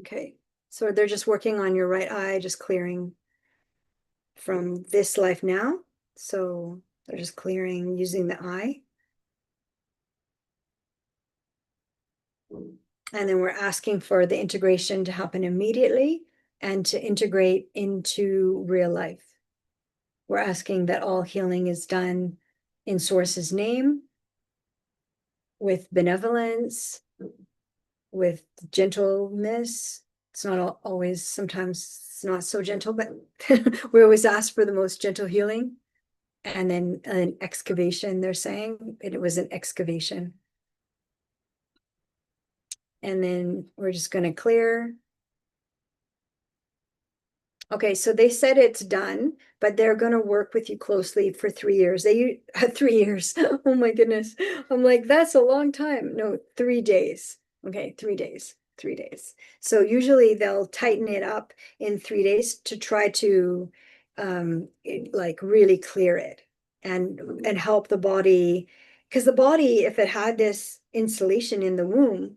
Okay, so they're just working on your right eye, just clearing from this life now. So they're just clearing using the eye. And then we're asking for the integration to happen immediately and to integrate into real life. We're asking that all healing is done in source's name, with benevolence, with gentleness. It's not always, sometimes it's not so gentle, but we always ask for the most gentle healing. And then an excavation, they're saying it was an excavation. And then we're just going to clear. Okay, so they said it's done, but they're going to work with you closely for 3 years. 3 years. Oh my goodness. I'm like, that's a long time. No, 3 days. Okay, 3 days. 3 days. So usually they'll tighten it up in 3 days to try to like really clear it and help the body. Because the body, if it had this installation in the womb,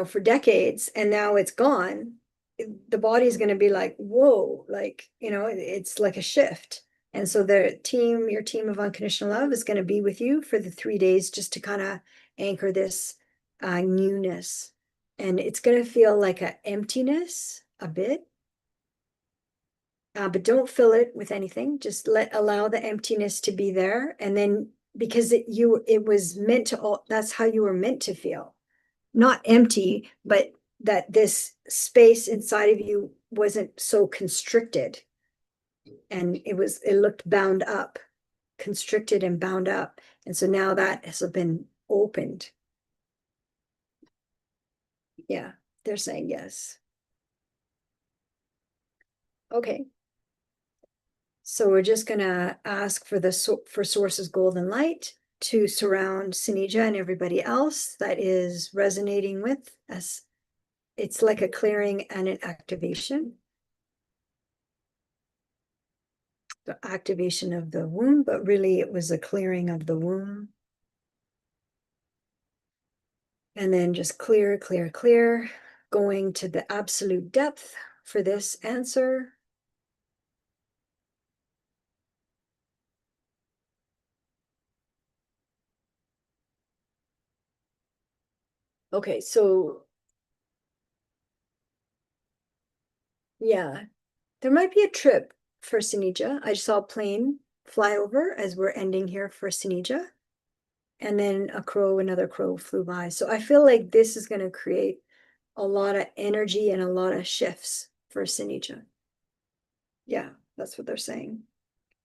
for decades, and now it's gone, the body's going to be like, whoa, like, it's like a shift. And so your team of unconditional love is going to be with you for the 3 days just to kind of anchor this newness. And it's going to feel like an emptiness a bit, but don't fill it with anything. Just allow the emptiness to be there. And then because it was meant to, that's how you were meant to feel, not empty, but that this space inside of you wasn't so constricted, and it looked bound up, constricted and bound up. And so now that has been opened. Yeah, they're saying yes. Okay. So we're just gonna ask for Source's golden light to surround Sinija and everybody else that is resonating with us. It's like a clearing and an activation. The activation of the womb, but really it was a clearing of the womb. And then just clear, clear, clear, going to the absolute depth for this answer. Okay, so yeah, there might be a trip for Sinija. I saw a plane fly over as we're ending here for Sinija. And then another crow flew by. So I feel like this is going to create a lot of energy and a lot of shifts for Sinija. Yeah, that's what they're saying.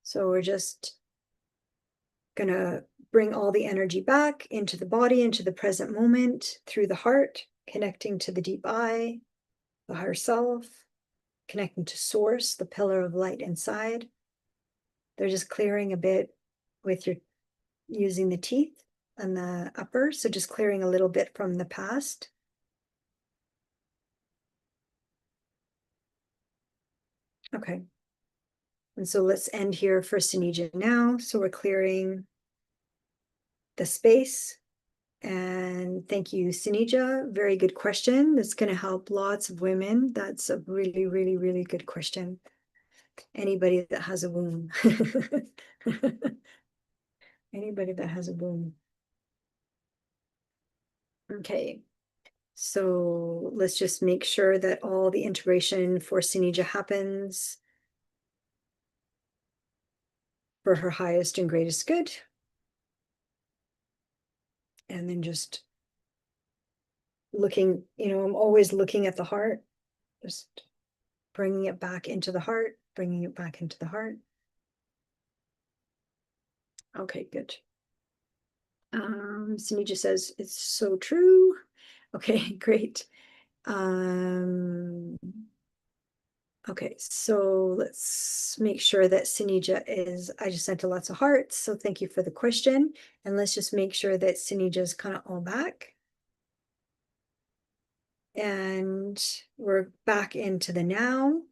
So we're just going to bring all the energy back into the body, into the present moment, through the heart, connecting to the deep I, the higher self, connecting to source, the pillar of light inside. They're just clearing a bit with your using the teeth and the upper. So just clearing a little bit from the past. Okay. And so let's end here for Sinija now. So we're clearing the space. And thank you, Sinija. Very good question. That's going to help lots of women. That's a really, really, really good question. Anybody that has a womb. Anybody that has a womb. Okay. So let's just make sure that all the integration for Sinija happens for her highest and greatest good. And then just looking, I'm always looking at the heart, just bringing it back into the heart, bringing it back into the heart. Okay, good. Sinija says it's so true. Okay, great. Okay, so let's make sure that Sinija I just sent her lots of hearts, so thank you for the question. And let's just make sure that Sinija is kind of all back. And we're back into the now.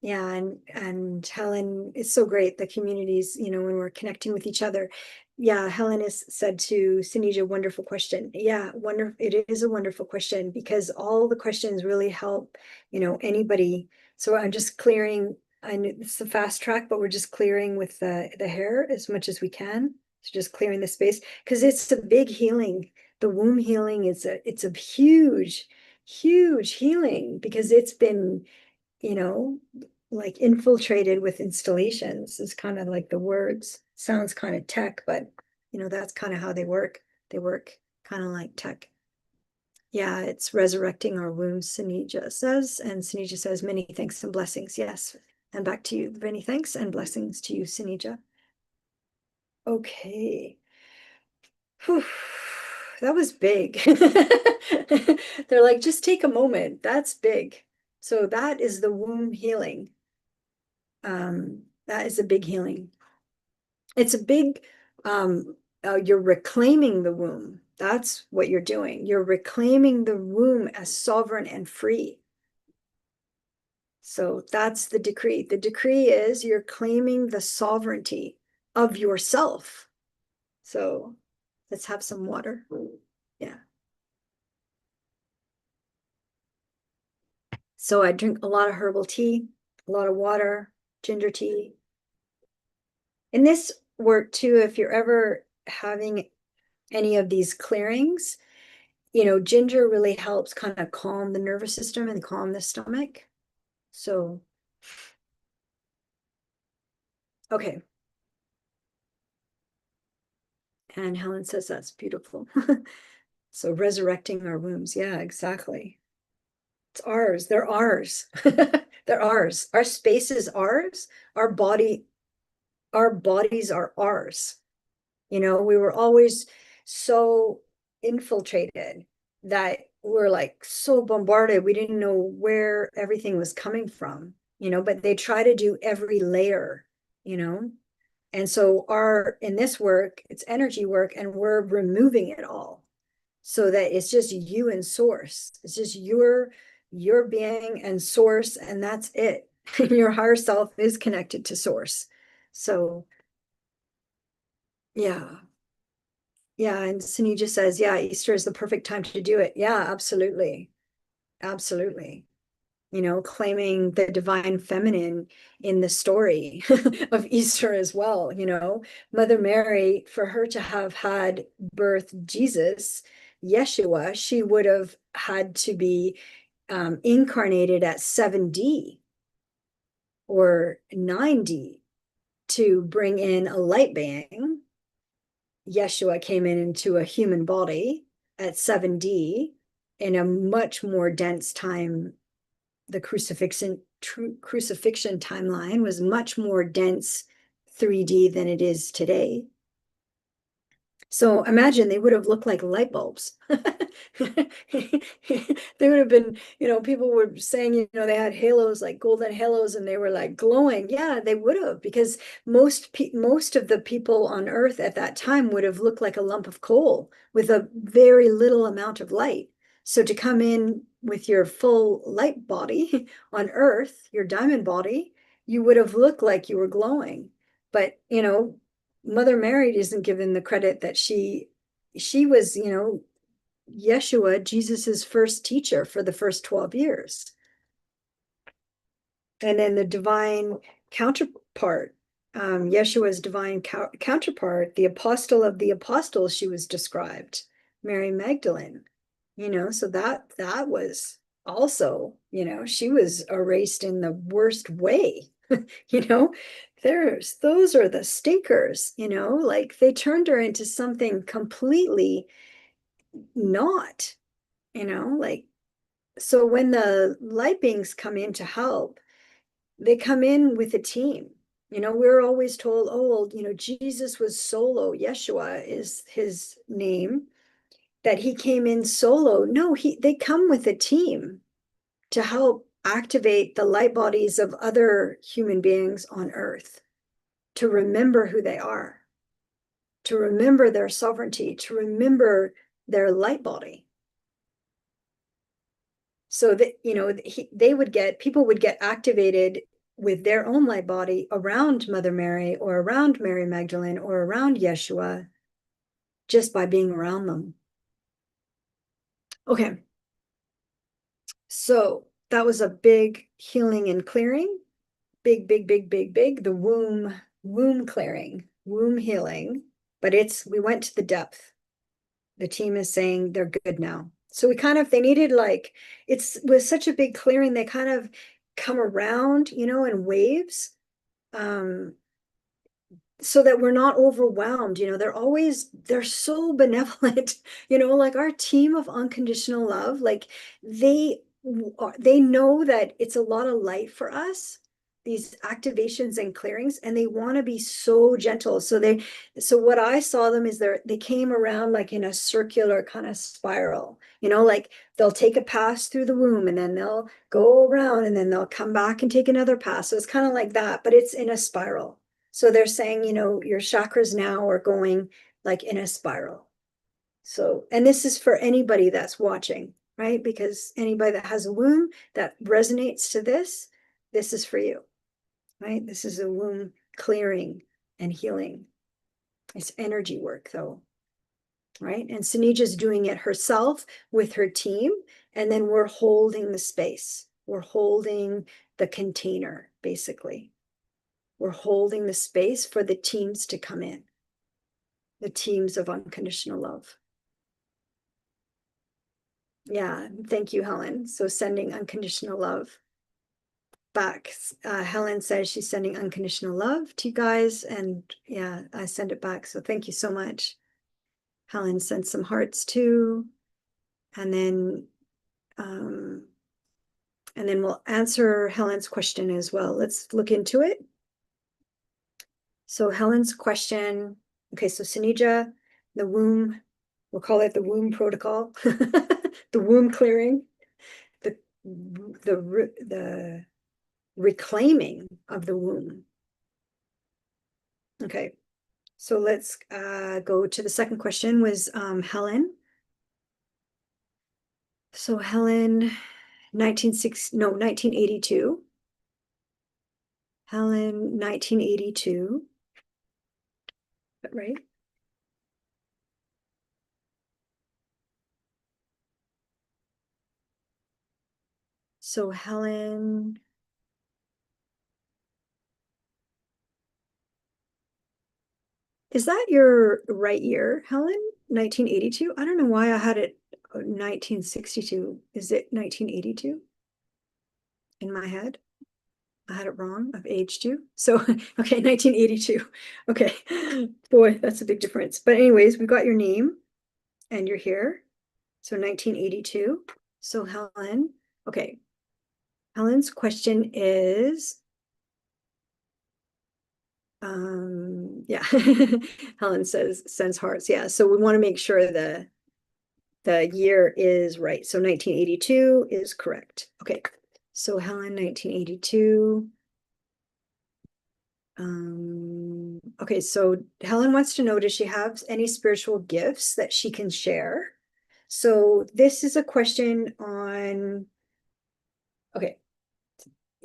Yeah, and Helen, it's so great, the communities, when we're connecting with each other. Yeah, Helen has said to Sinija, wonderful question. Yeah, it is a wonderful question because all the questions really help, anybody. So I'm just clearing, I know it's a fast track, but we're just clearing with the hair as much as we can. So just clearing the space because it's a big healing. The womb healing it's a huge, huge healing because it's been, you know, like infiltrated with installations is kind of like the words. Sounds kind of tech, but that's kind of how they work. They work kind of like tech. Yeah, it's resurrecting our wounds, Sinija says. And Sinija says, many thanks and blessings. Yes. And back to you. Many thanks and blessings to you, Sinija. Okay. Whew. that was big. They're like, just take a moment. That's big. So that is the womb healing. That is a big healing. It's a big, you're reclaiming the womb. That's what you're doing. You're reclaiming the womb as sovereign and free. So that's the decree. The decree is you're claiming the sovereignty of yourself. So let's have some water. Yeah. So I drink a lot of herbal tea, a lot of water, ginger tea. In this work too, if you're ever having any of these clearings, ginger really helps kind of calm the nervous system and calm the stomach. So, okay. And Helen says that's beautiful. So resurrecting our wombs. Yeah, exactly. It's ours. They're ours. They're ours. Our space is ours. Our bodies are ours. We were always so infiltrated that we're like so bombarded. We didn't know where everything was coming from, but they try to do every layer, And so in this work, it's energy work, and we're removing it all so that it's just you and source. It's just your being and source, and that's it. Your higher self is connected to source. So yeah. Yeah, and Sunny just says, yeah, Easter is the perfect time to do it. Yeah, absolutely. Absolutely. Claiming the divine feminine in the story of Easter as well. Mother Mary, for her to have had birth Jesus, Yeshua, she would have had to be incarnated at 7D or 9D to bring in a light being. Yeshua came into a human body at 7D in a much more dense time. The crucifixion timeline was much more dense 3D than it is today. So imagine they would have looked like light bulbs. They would have been, people were saying, they had halos, like golden halos, and they were like glowing. Yeah, they would have, because most of the people on Earth at that time would have looked like a lump of coal with a very little amount of light. So to come in with your full light body on Earth, your diamond body, you would have looked like you were glowing. But, Mother Mary isn't given the credit that she was, Yeshua, Jesus's first teacher for the first 12 years. And then the divine counterpart, Yeshua's divine counterpart, the apostle of the apostles, she was described, Mary Magdalene, so that was also, she was erased in the worst way. Those are the stinkers, like they turned her into something completely not, like, so when the light beings come in to help, they come in with a team. We're always told, oh, well, Jesus was solo. Yeshua is his name, that he came in solo. No, they come with a team to help activate the light bodies of other human beings on Earth, to remember who they are, to remember their sovereignty, to remember their light body. So that, people would get activated with their own light body around Mother Mary or around Mary Magdalene or around Yeshua just by being around them. Okay. So that was a big healing and clearing. Big, big, big, big, big. The womb clearing, womb healing. But we went to the depth. The team is saying they're good now. So they needed, like, it was such a big clearing, they kind of come around, in waves, so that we're not overwhelmed. They're so benevolent, like our team of unconditional love, like they know that it's a lot of light for us, these activations and clearings, and they want to be so gentle. So what I saw them is they came around like in a circular kind of spiral, like they'll take a pass through the womb and then they'll go around and then they'll come back and take another pass. So it's kind of like that, but it's in a spiral. So they're saying, your chakras now are going like in a spiral. So, and this is for anybody that's watching, right? Because anybody that has a womb that resonates to this is for you, right? This is a womb clearing and healing. It's energy work though, right? And Sanija's doing it herself with her team. And then we're holding the space. We're holding the container, basically. We're holding the space for the teams to come in, the teams of unconditional love. Yeah, thank you, Helen. So sending unconditional love back. Helen says she's sending unconditional love to you guys, and yeah, I send it back. So thank you so much. Helen sent some hearts too, and then we'll answer Helen's question as well. Let's look into it. So Helen's question. Okay, so Sanija, the womb. We'll call it the womb protocol, the womb clearing, the reclaiming of the womb. Okay, so let's go to the second question was Helen. So Helen, 1982. Helen, 1982. Right? So Helen, is that your right year, Helen? 1982? I don't know why I had it 1962. Is it 1982 in my head? I had it wrong. I've aged you. So, okay, 1982. Okay. Boy, that's a big difference. But anyways, we got your name and you're here. So 1982. So Helen, okay. Helen's question is, yeah, Helen sends hearts. Yeah, so we want to make sure the year is right. So 1982 is correct. Okay, so Helen, 1982. Okay, so Helen wants to know, does she have any spiritual gifts that she can share? So this is a question on, okay.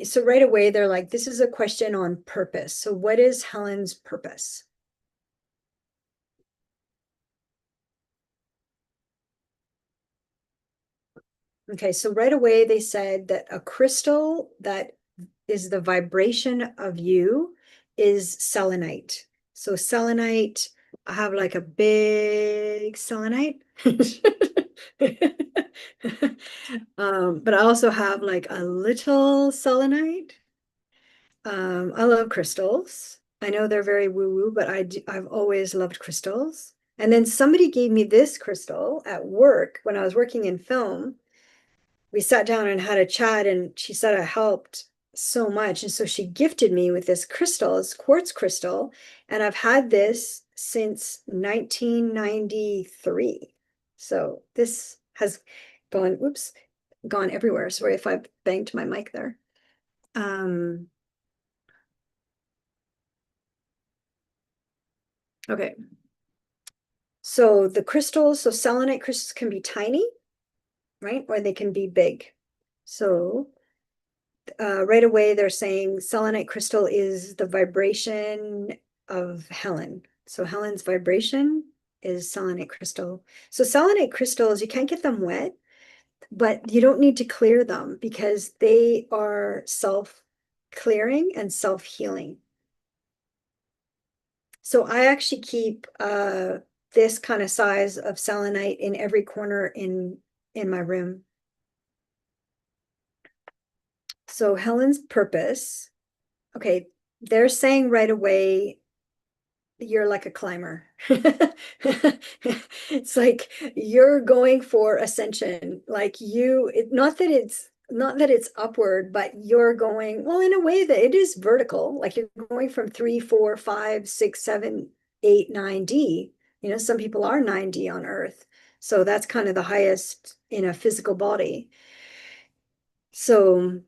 So right away, they're like, this is a question on purpose. So what is Helen's purpose? Okay, so right away, they said that a crystal that is the vibration of you is selenite. So selenite, I have like a big selenite. But I also have like a little selenite. I love crystals. I know they're very woo-woo, but I've always loved crystals. And then somebody gave me this crystal at work when I was working in film. We sat down and had a chat, and she said it helped so much. And so she gifted me with this crystal, this quartz crystal. And I've had this since 1993. So this has gone, oops, gone everywhere. Sorry if I banged my mic there. Okay. So the crystals, so selenite crystals can be tiny, right? Or they can be big. So right away, they're saying selenite crystal is the vibration of Helen. So Helen's vibration is selenite crystal. So selenite crystals, you can't get them wet, but you don't need to clear them because they are self-clearing and self-healing. So I actually keep this kind of size of selenite in every corner in my room. So Helen's purpose, okay, they're saying right away, you're like a climber. It's like you're going for ascension. Like not that it's not that it's upward, but you're going, well, in a way that it is vertical, like you're going from 3, 4, 5, 6, 7, 8, 9D. You know, some people are 9D on Earth. So that's kind of the highest in a physical body. So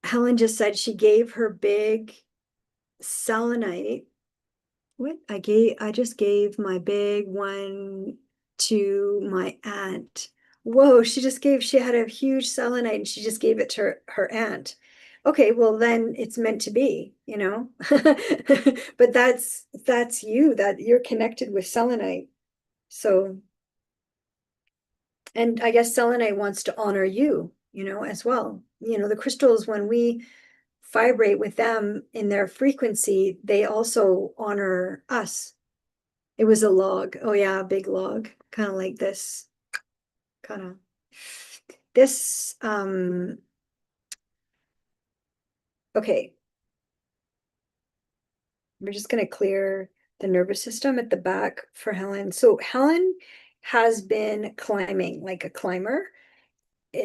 Helen just said she gave her big selenite. What I just gave my big one to my aunt. Whoa, she had a huge selenite and she just gave it to her aunt. Okay, well then it's meant to be, you know. But that's you, that you're connected with selenite. So, and I guess selenite wants to honor you, you know, as well. You know, the crystals, when we vibrate with them in their frequency, they also honor us. It was a log. Oh yeah, a big log, kind of like this, kind of this. Okay, we're just going to clear the nervous system at the back for Helen. So Helen has been climbing like a climber,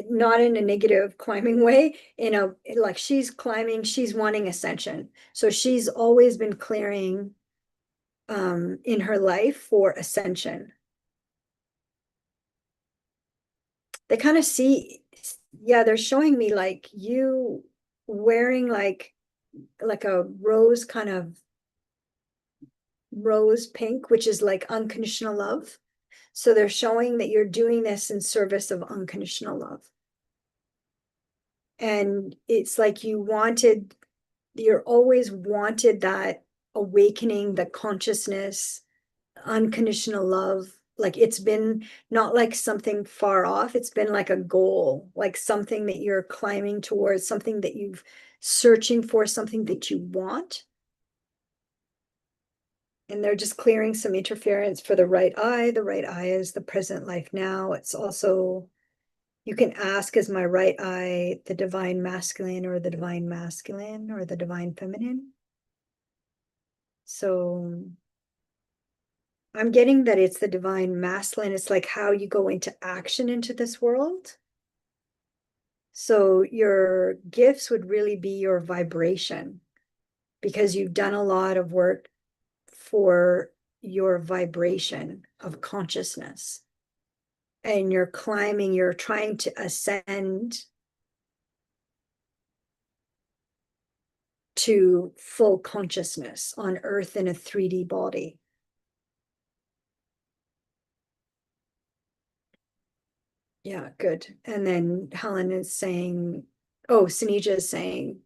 not in a negative climbing way, like she's climbing, she's wanting ascension. So she's always been clearing in her life for ascension. They kind of see, yeah, they're showing me like you wearing like a rose, kind of rose pink, which is like unconditional love. So they're showing that you're doing this in service of unconditional love. And it's like you're always wanted that awakening, the consciousness, unconditional love. Like it's been not like something far off, it's been like a goal, like something that you're climbing towards, something that you've searching for, something that you want. And they're just clearing some interference for the right eye. The right eye is the present life now. It's also, you can ask, is my right eye the divine masculine or the divine masculine or the divine feminine? So I'm getting that it's the divine masculine. It's like how you go into action into this world. So your gifts would really be your vibration because you've done a lot of work for your vibration of consciousness. And you're climbing, you're trying to ascend to full consciousness on Earth in a 3D body. Yeah, good. And then Helen is saying, oh, Sinija is saying,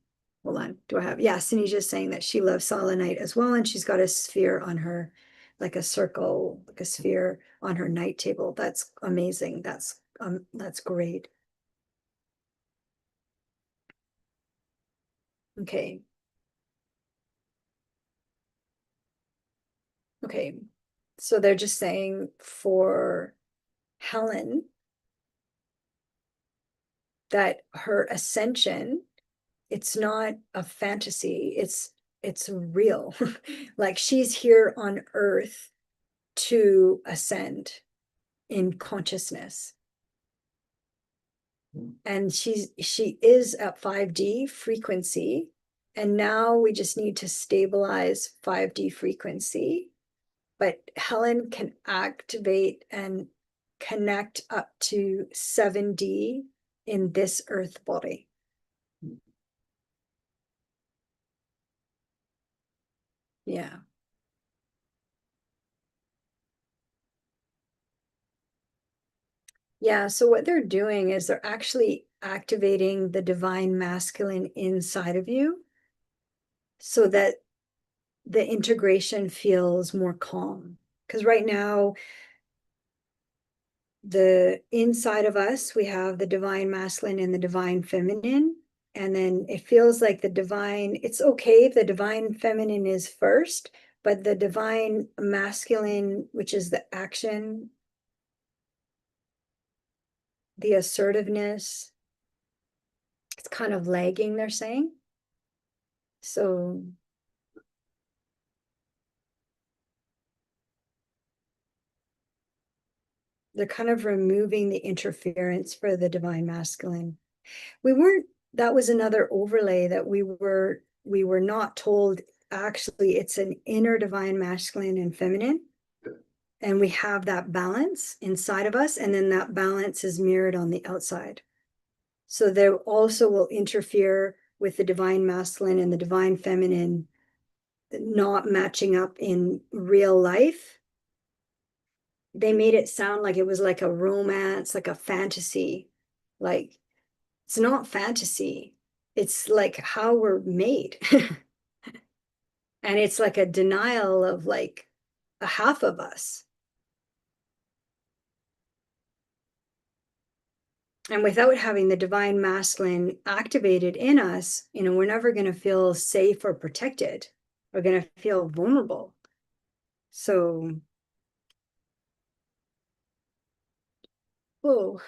hold on, do I have, yeah, Sinija is saying that she loves selenite as well. And she's got a sphere on her, like a circle, like a sphere on her night table. That's amazing. That's great. Okay. Okay. So they're just saying for Helen that her ascension, it's not a fantasy, it's real. Like she's here on Earth to ascend in consciousness. And she is at 5D frequency. And now we just need to stabilize 5D frequency. But Helen can activate and connect up to 7D in this Earth body. Yeah. Yeah, so what they're doing is they're actually activating the divine masculine inside of you so that the integration feels more calm. Because right now, the inside of us, we have the divine masculine and the divine feminine. And then it feels like the divine, it's okay if the divine feminine is first, but the divine masculine, which is the action, the assertiveness, it's kind of lagging, they're saying. So they're kind of removing the interference for the divine masculine. That was another overlay that we were not told. Actually, it's an inner divine masculine and feminine, and we have that balance inside of us, and then that balance is mirrored on the outside. So they also will interfere with the divine masculine and the divine feminine not matching up in real life. They made it sound like it was like a romance, like a fantasy. Like, it's not fantasy. It's like how we're made. And it's like a denial of like a half of us. And without having the divine masculine activated in us, we're never going to feel safe or protected. We're going to feel vulnerable. So, oh,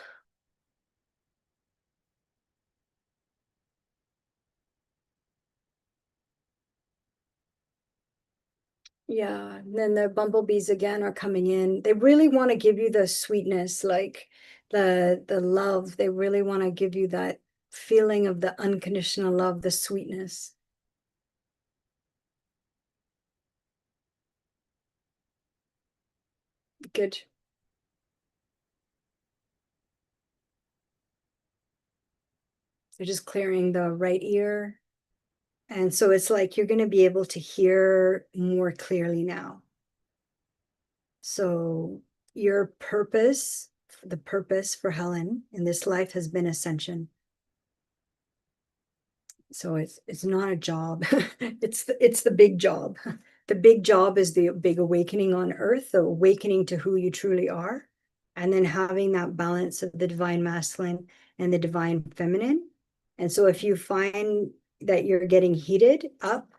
yeah. And then the bumblebees again are coming in. They really want to give you the sweetness, like the love. They really want to give you that feeling of the unconditional love, the sweetness. Good. They're just clearing the right ear. And so it's like you're going to be able to hear more clearly now. So your purpose, the purpose for Helen in this life has been ascension. So it's not a job. it's the big job. The big job is the big awakening on earth, the awakening to who you truly are, and then having that balance of the divine masculine and the divine feminine. And so if you find that you're getting heated up,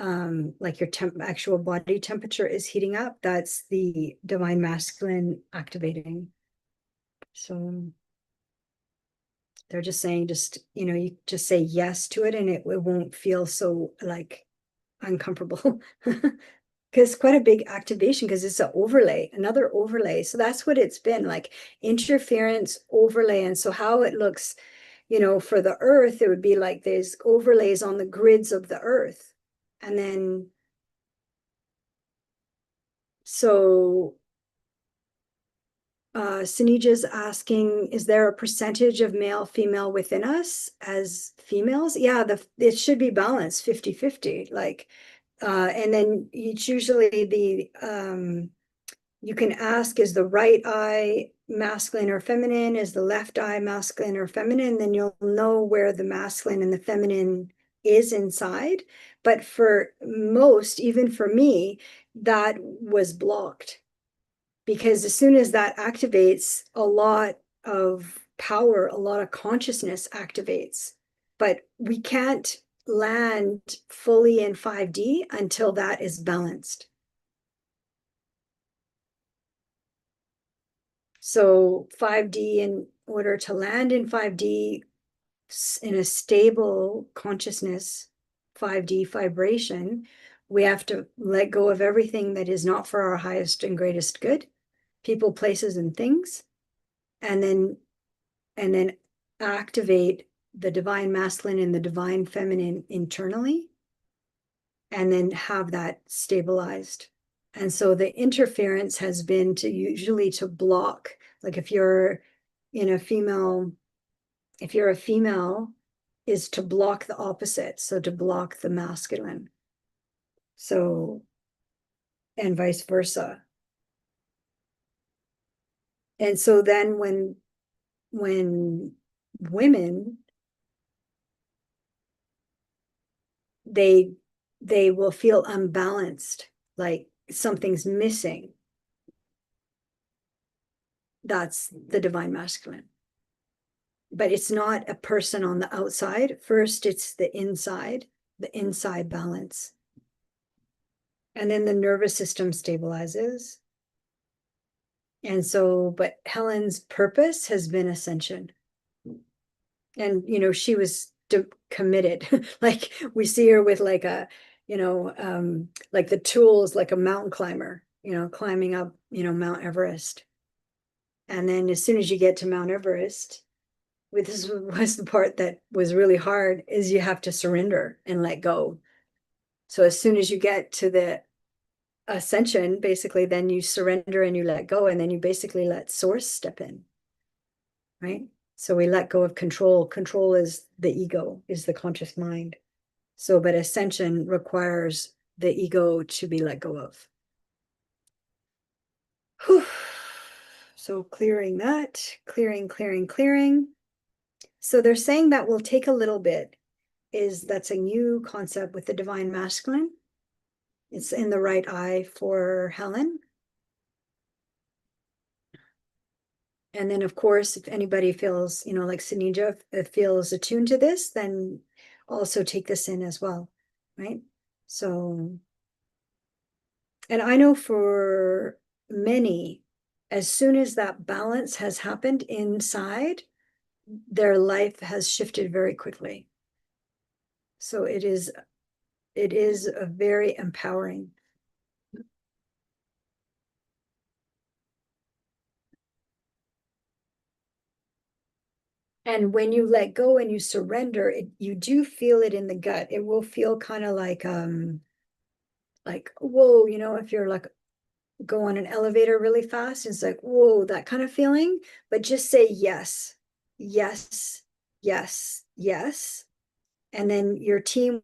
like your actual body temperature is heating up, that's the divine masculine activating. So they're just saying, you just say yes to it, and it won't feel so like uncomfortable. Because it's quite a big activation, because it's another overlay. So that's what it's been like, interference, overlay. And so how it looks, for the earth, it would be like there's overlays on the grids of the earth. And then, so Sanija's asking, is there a percentage of male, female within us as females? Yeah, it should be balanced 50-50. Like, and then it's usually you can ask, is the right eye masculine or feminine? Is the left eye masculine or feminine? Then you'll know where the masculine and the feminine is inside. But for most, even for me, that was blocked. Because as soon as that activates, a lot of power, a lot of consciousness activates. But we can't land fully in 5D until that is balanced. So 5D, in order to land in 5D in a stable consciousness, 5D vibration, we have to let go of everything that is not for our highest and greatest good, people, places, and things, and then activate the divine masculine and the divine feminine internally, and then have that stabilized. And so the interference has been usually to block, like if you're a female, is to block the opposite. So to block the masculine. So, and vice versa. And so then when women, they will feel unbalanced, like something's missing. That's the divine masculine. But it's not a person on the outside. First, it's the inside balance. And then the nervous system stabilizes. And so, but Helen's purpose has been ascension. And, she was committed. Like we see her with like a, like the tools, like a mountain climber, climbing up, Mount Everest. And then as soon as you get to Mount Everest, this was the part that was really hard, is you have to surrender and let go. So as soon as you get to the ascension, basically, then you surrender and you let go, and then you basically let source step in, right? So we let go of control. Control is the ego, is the conscious mind. So, but ascension requires the ego to be let go of. Whew. So clearing that, clearing. So they're saying that will take a little bit. That's a new concept with the divine masculine. It's in the right eye for Helen. And then, of course, if anybody feels, like Sunija feels attuned to this, then also take this in as well, right? So, and I know for many, as soon as that balance has happened inside, their life has shifted very quickly. So it is a very empowering. And when you let go and you surrender, you do feel it in the gut. It will feel kind of like whoa, if you're like go on an elevator really fast, it's like, whoa, that kind of feeling. But just say yes, yes, yes, yes. And then your team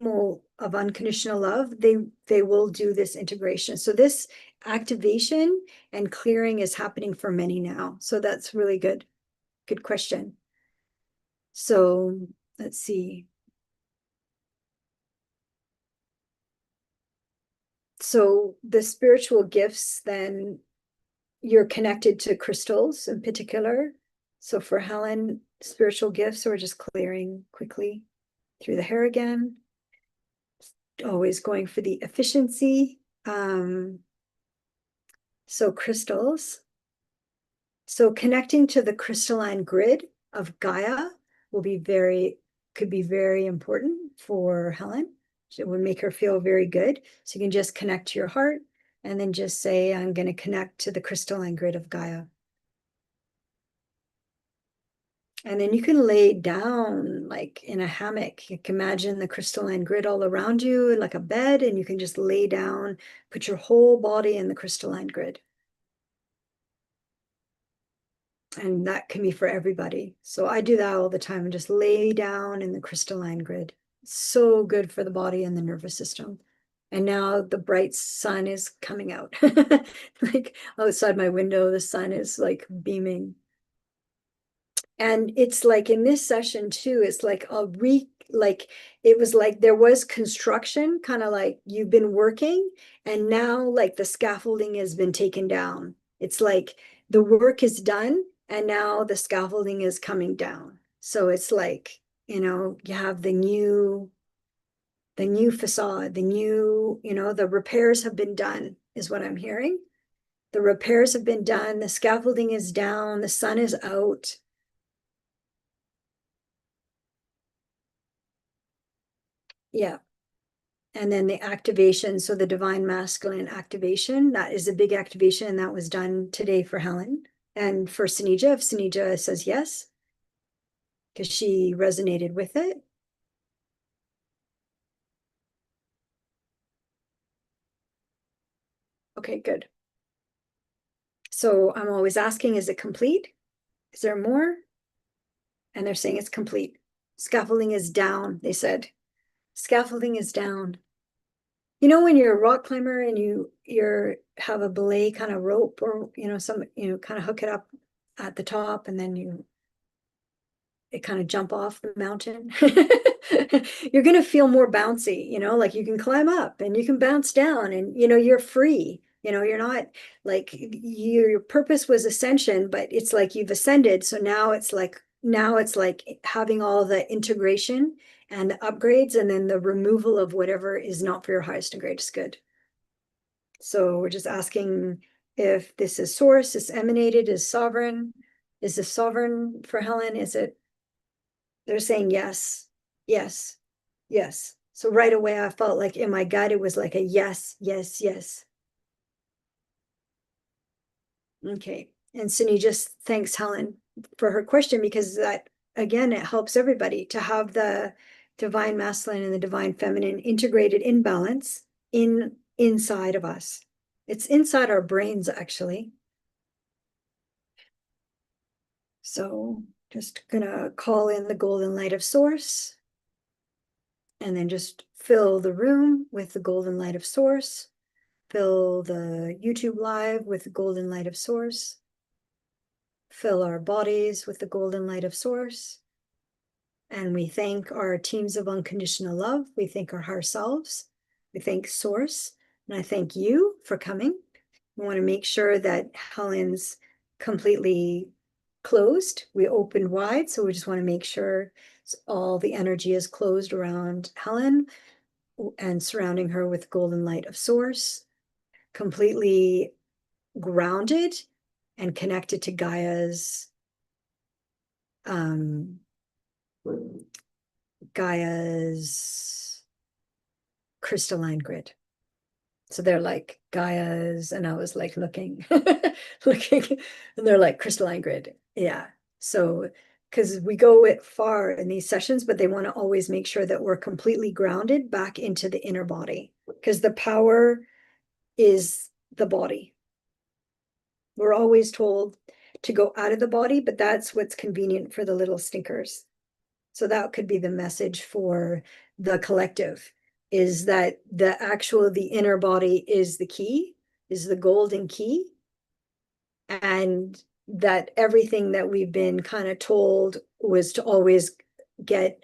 of unconditional love, they will do this integration. So this activation and clearing is happening for many now. So that's really good. Good question. So let's see. So the spiritual gifts, then you're connected to crystals in particular. So for Helen, spiritual gifts, or just clearing quickly through the hair again. Always going for the efficiency. So crystals. So connecting to the crystalline grid of Gaia could be very important for Helen. It would make her feel very good. So you can just connect to your heart and then just say, I'm going to connect to the crystalline grid of Gaia. And then you can lay down like in a hammock. You can imagine the crystalline grid all around you, like a bed, and you can just lay down, put your whole body in the crystalline grid. And that can be for everybody. So I do that all the time and just lay down in the crystalline grid. So good for the body and the nervous system. And now the bright sun is coming out. Like outside my window, the sun is like beaming. And it's like in this session too, it's like it was like there was construction, kind of like you've been working, and now like the scaffolding has been taken down. It's like the work is done and now the scaffolding is coming down. So it's like, you have the new facade, the repairs have been done, is what I'm hearing. The repairs have been done, the scaffolding is down, the sun is out. Yeah. And then the activation, so the divine masculine activation, that is a big activation, and that was done today for Helen. And for Sunija, if Sunija says yes, because she resonated with it. Okay, good. So I'm always asking, is it complete? Is there more? And they're saying it's complete. Scaffolding is down, they said. Scaffolding is down. When you're a rock climber and you're have a belay kind of rope, or some kind of hook it up at the top, and then it kind of jump off the mountain. You're going to feel more bouncy, like you can climb up and you can bounce down, and you're free. You're not like your purpose was ascension, but it's like you've ascended. So now it's like having all the integration and the upgrades, and then the removal of whatever is not for your highest and greatest good. So we're just asking if this is source, is emanated, is sovereign. Is this sovereign for Helen? They're saying yes, yes, yes. So right away, I felt like in my gut, it was like a yes, yes, yes. Okay. And Cindy just thanks Helen for her question, because that, again, it helps everybody to have the divine masculine and the divine feminine integrated in balance inside of us. It's inside our brains, actually. So just gonna call in the golden light of source, and then just fill the room with the golden light of source. Fill the YouTube live with the golden light of source. Fill our bodies with the golden light of source. And we thank our teams of unconditional love. We thank our higher selves. We thank Source. And I thank you for coming. We want to make sure that Helen's completely closed. We opened wide, so we just want to make sure all the energy is closed around Helen and surrounding her with golden light of Source, completely grounded and connected to Gaia's crystalline grid. So they're like Gaia's, and I was like looking, looking, and they're like crystalline grid. Yeah. So, because we go it far in these sessions, but they want to always make sure that we're completely grounded back into the inner body, because the power is the body. We're always told to go out of the body, but that's what's convenient for the little stinkers. So that could be the message for the collective, is that the inner body is the key, is the golden key. And that everything that we've been kind of told was to always get,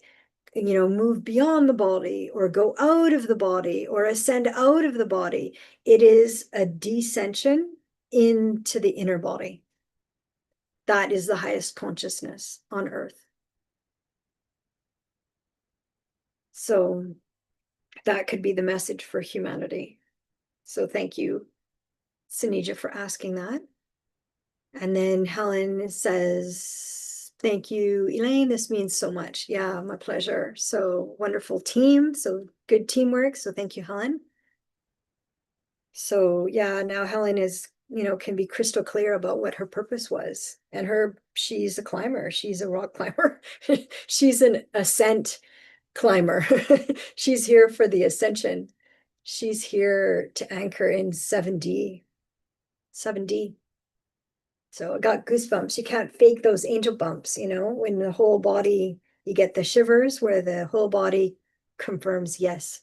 move beyond the body or go out of the body or ascend out of the body. It is a descension into the inner body. That is the highest consciousness on earth. So that could be the message for humanity. So thank you, Sunija, for asking that. And then Helen says, thank you, Elaine. This means so much. Yeah, my pleasure. So wonderful team. So good teamwork. So thank you, Helen. So yeah, now Helen is, can be crystal clear about what her purpose was. And she's a climber. She's a rock climber. She's an ascent climber. She's here for the ascension. She's here to anchor in 7D. 7D. So I got goosebumps. You can't fake those angel bumps, when the whole body, you get the shivers where the whole body confirms yes.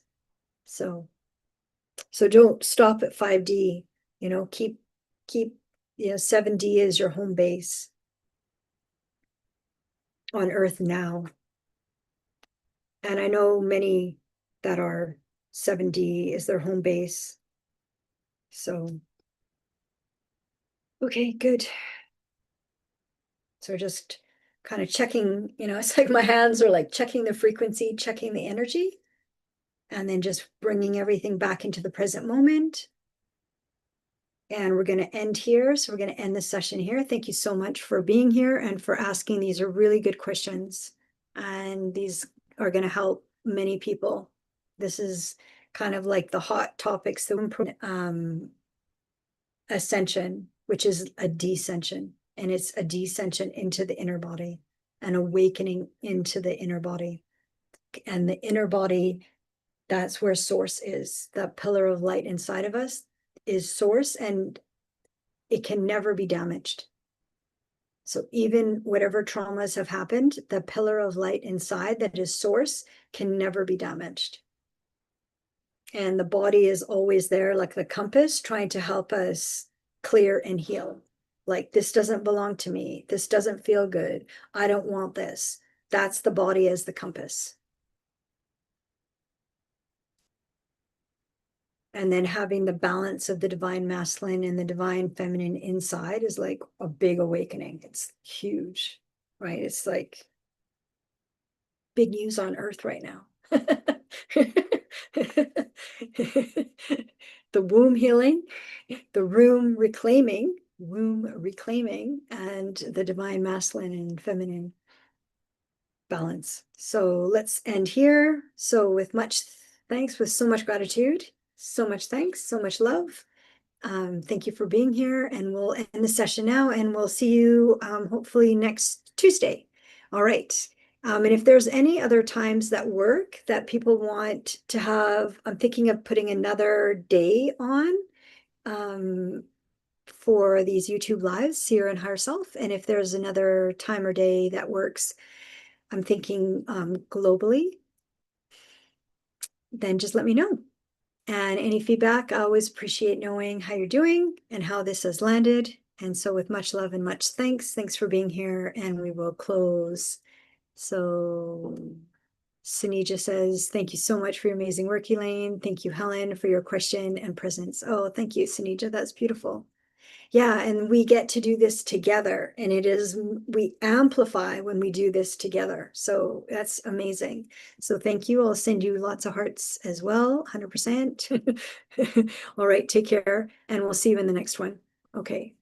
So don't stop at 5D, keep 7D is your home base on earth now. And I know many that are 7D is their home base. So, okay, good. So just kind of checking, it's like my hands are like checking the frequency, checking the energy, and then just bringing everything back into the present moment. And we're going to end here. So we're going to end the session here. Thank you so much for being here and for asking. These are really good questions. And these are going to help many people. This is kind of like the hot topics that ascension, which is a descension. And it's a descension into the inner body, an awakening into the inner body. And the inner body, that's where source is. That pillar of light inside of us is source, and it can never be damaged. So even whatever traumas have happened, the pillar of light inside that is source can never be damaged. And the body is always there like the compass, trying to help us clear and heal. Like, this doesn't belong to me. This doesn't feel good. I don't want this. That's the body as the compass. And then having the balance of the divine masculine and the divine feminine inside is like a big awakening. It's huge, right? It's like big news on earth right now. The womb healing, the womb reclaiming, and the divine masculine and feminine balance. So let's end here. So with much thanks, with so much gratitude, so much thanks, so much love. Thank you for being here, and we'll end the session now, and we'll see you hopefully next Tuesday. All right. And if there's any other times that work that people want to have, I'm thinking of putting another day on for these YouTube lives, Seer and Higher Self. And if there's another time or day that works, I'm thinking globally, then just let me know. And any feedback, I always appreciate knowing how you're doing and how this has landed. And so with much love and much thanks for being here, and we will close. So Sunija says, thank you so much for your amazing work, Elaine. Thank you, Helen, for your question and presence. Oh, thank you, Sunija. That's beautiful. Yeah, and we get to do this together, and we amplify when we do this together. So that's amazing. So thank you. I'll send you lots of hearts as well, 100%. All right, take care, and we'll see you in the next one. Okay.